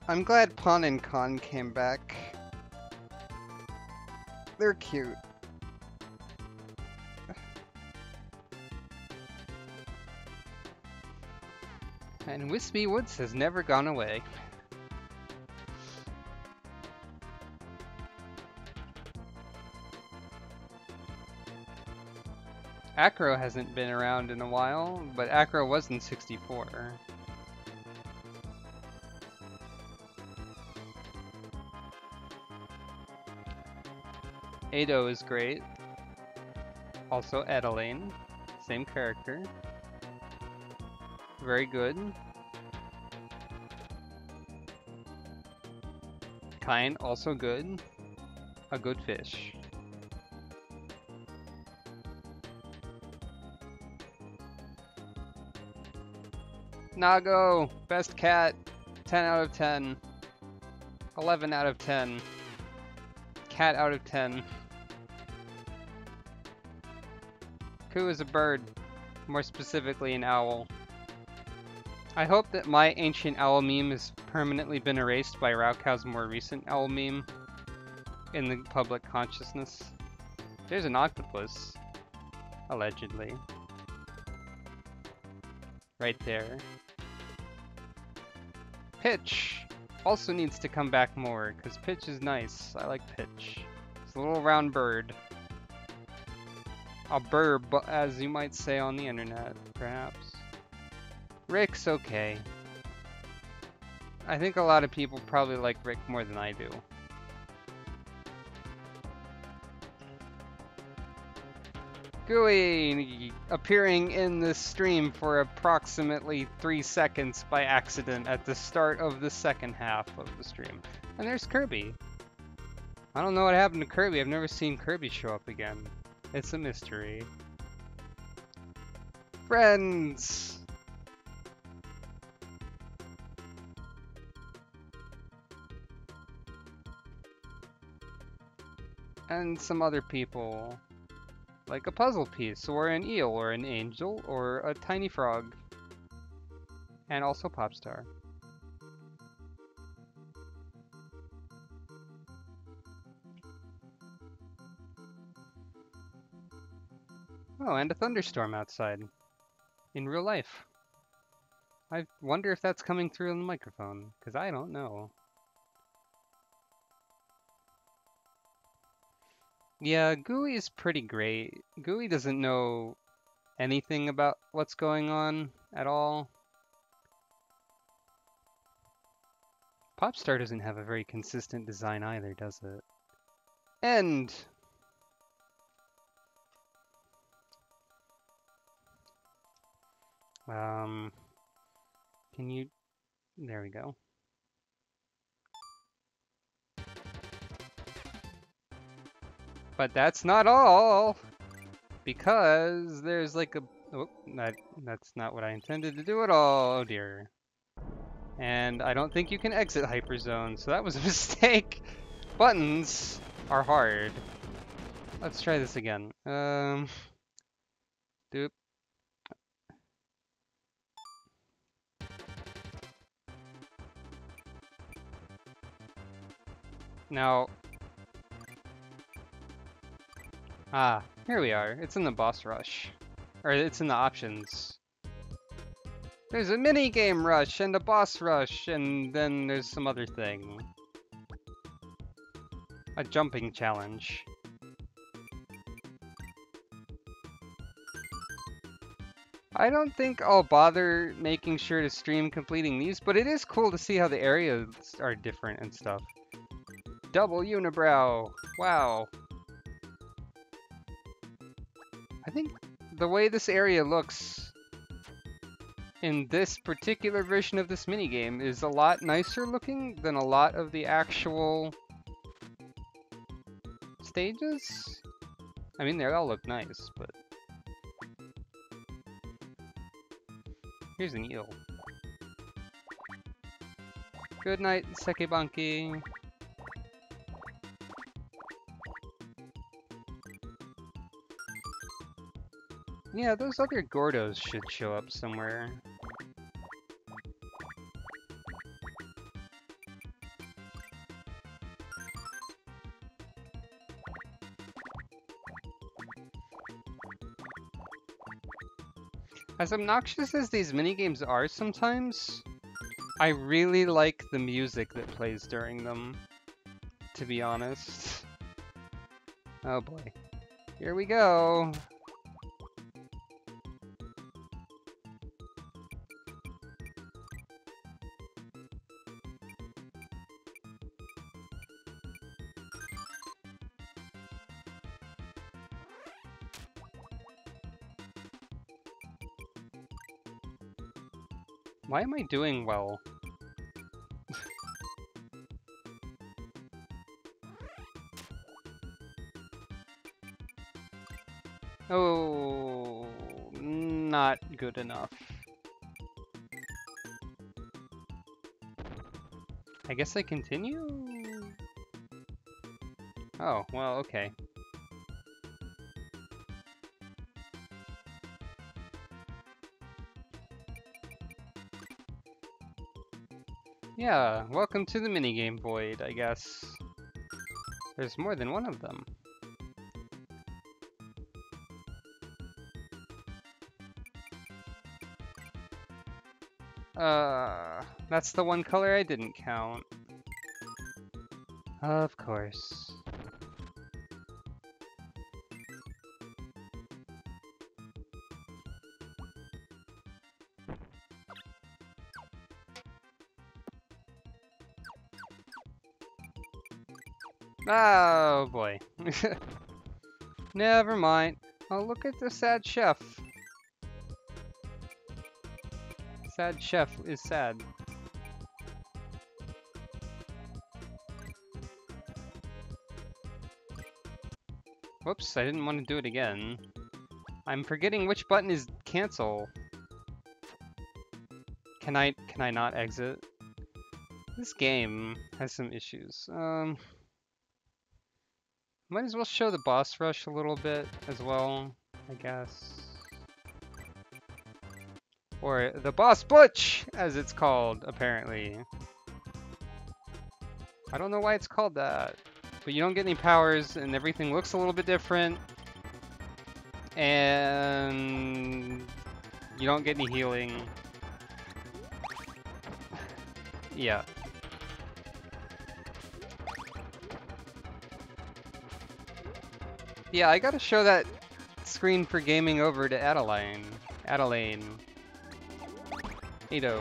I'm glad Pon and Con came back. They're cute. And Wispy Woods has never gone away. Acro hasn't been around in a while, but Acro was in 64. Ado is great. Also Edeline, same character. Very good. Kind, also good. A good fish. Nago, best cat, 10 out of 10. 11 out of 10. Cat out of 10. Ku is a bird, more specifically an owl. I hope that my ancient owl meme has permanently been erased by Raukow's more recent owl meme in the public consciousness. There's an octopus, allegedly. Right there. Pitch also needs to come back more, because Pitch is nice. I like Pitch. It's a little round bird. A burb, as you might say on the internet, perhaps. Rick's okay. I think a lot of people probably like Rick more than I do. Gooey appearing in this stream for approximately 3 seconds by accident at the start of the second half of the stream. And there's Kirby. I don't know what happened to Kirby. I've never seen Kirby show up again. It's a mystery. Friends! And some other people. Like a puzzle piece, or an eel, or an angel, or a tiny frog. And also Popstar. Oh, and a thunderstorm outside. In real life. I wonder if that's coming through on the microphone, because I don't know. Yeah, Gooey is pretty great. Gooey doesn't know anything about what's going on at all. Popstar doesn't have a very consistent design either, does it? End! Can you... There we go. But that's not all! Because there's like a... Oh, that's not what I intended to do at all. Oh dear. And I don't think you can exit Hyperzone, so that was a mistake. Buttons are hard. Let's try this again. Doop. Now... Ah, here we are. It's in the boss rush. Or it's in the options. There's a minigame rush and a boss rush, and then there's some other thing. A jumping challenge. I don't think I'll bother making sure to stream completing these, but it is cool to see how the areas are different and stuff. Double unibrow! Wow! I think the way this area looks in this particular version of this minigame is a lot nicer looking than a lot of the actual stages. I mean, they all look nice, but... Here's an eel. Good night, Sekebanki. Yeah, those other Gordos should show up somewhere. As obnoxious as these minigames are sometimes, I really like the music that plays during them, to be honest. Oh boy. Here we go! Why am I doing well? Oh, not good enough. I guess I continue? Oh, well, okay. Yeah, welcome to the minigame void, I guess. There's more than one of them. That's the one color I didn't count. Of course. Oh boy. Never mind. Oh, look at the sad chef. Sad chef is sad. Whoops, I didn't want to do it again. I'm forgetting which button is cancel. Can I not exit? This game has some issues. Might as well show the boss rush a little bit as well, I guess. Or the boss butch, as it's called, apparently. I don't know why it's called that. But you don't get any powers, and everything looks a little bit different. And you don't get any healing. Yeah. Yeah, I gotta show that screen for gaming over to Adeline. Ado.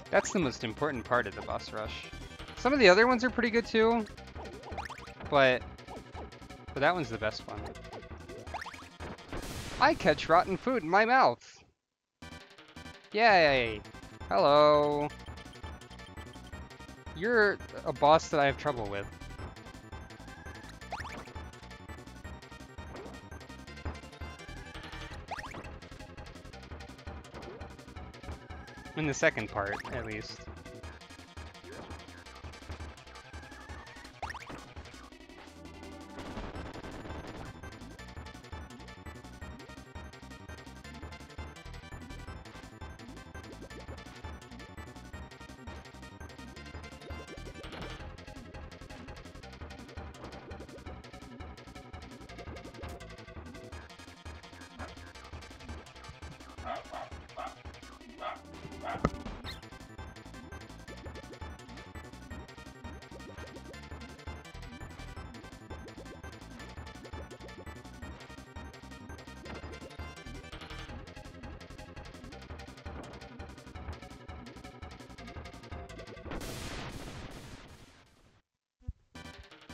That's the most important part of the boss rush. Some of the other ones are pretty good too, but that one's the best one. I catch rotten food in my mouth. Yay! Hello. You're a boss that I have trouble with. In the second part, at least.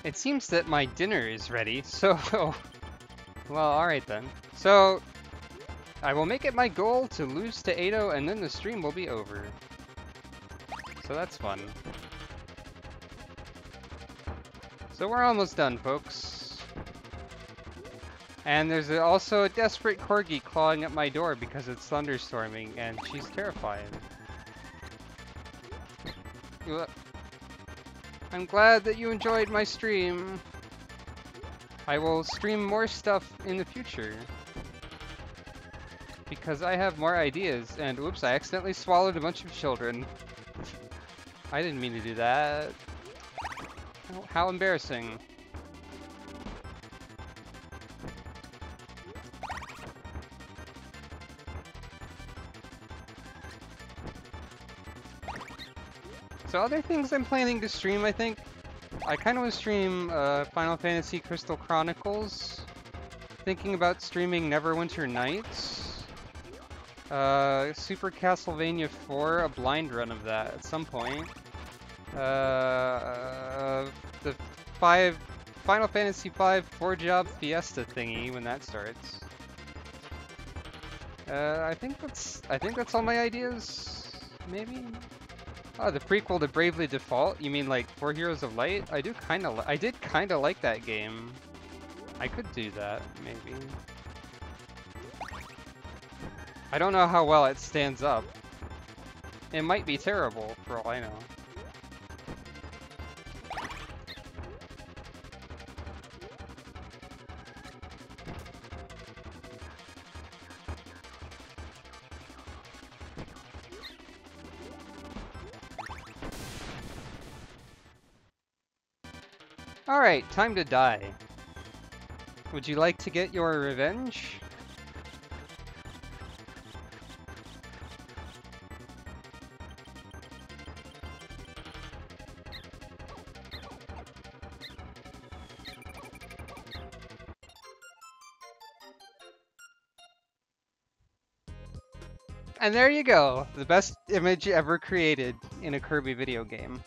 It seems that my dinner is ready, so... Well, alright then. So, I will make it my goal to lose to Ado, and then the stream will be over. So that's fun. So we're almost done, folks. And there's also a desperate corgi clawing at my door because it's thunderstorming, and she's terrifying. I'm glad that you enjoyed my stream. I will stream more stuff in the future. Because I have more ideas, and oops, I accidentally swallowed a bunch of children. I didn't mean to do that. How embarrassing. So other things I'm planning to stream, I think, I kind of want to stream Final Fantasy Crystal Chronicles. Thinking about streaming Neverwinter Nights. Super Castlevania 4, a blind run of that at some point. The Final Fantasy 5 4-job Fiesta thingy when that starts. I think that's all my ideas. Maybe. Oh, the prequel to Bravely Default? You mean like 4 Heroes of Light? I did kind of like that game. I could do that, maybe. I don't know how well it stands up. It might be terrible, for all I know. Alright, time to die. Would you like to get your revenge? And there you go, the best image ever created in a Kirby video game.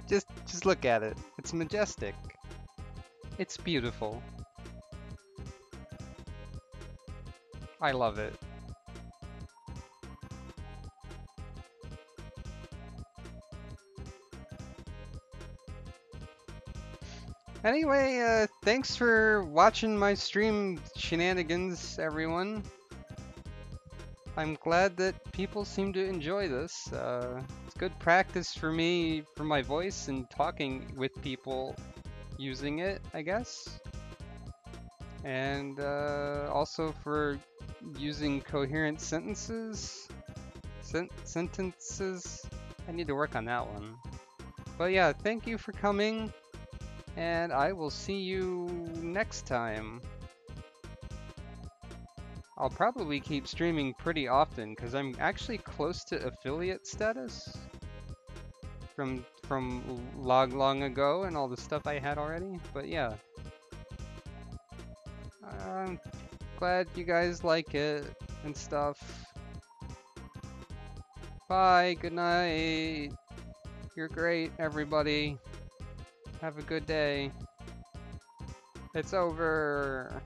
Just look at it. It's majestic. It's beautiful. I love it. Anyway, thanks for watching my stream shenanigans, everyone. I'm glad that people seem to enjoy this. It's good practice for me, for my voice, and talking with people using it, I guess. And also for using coherent sentences. Sentences? I need to work on that one. But yeah, thank you for coming. And I will see you next time. I'll probably keep streaming pretty often because I'm actually close to affiliate status from long ago and all the stuff I had already. But yeah, I'm glad you guys like it and stuff. Bye, good night. You're great, everybody. Have a good day. It's over.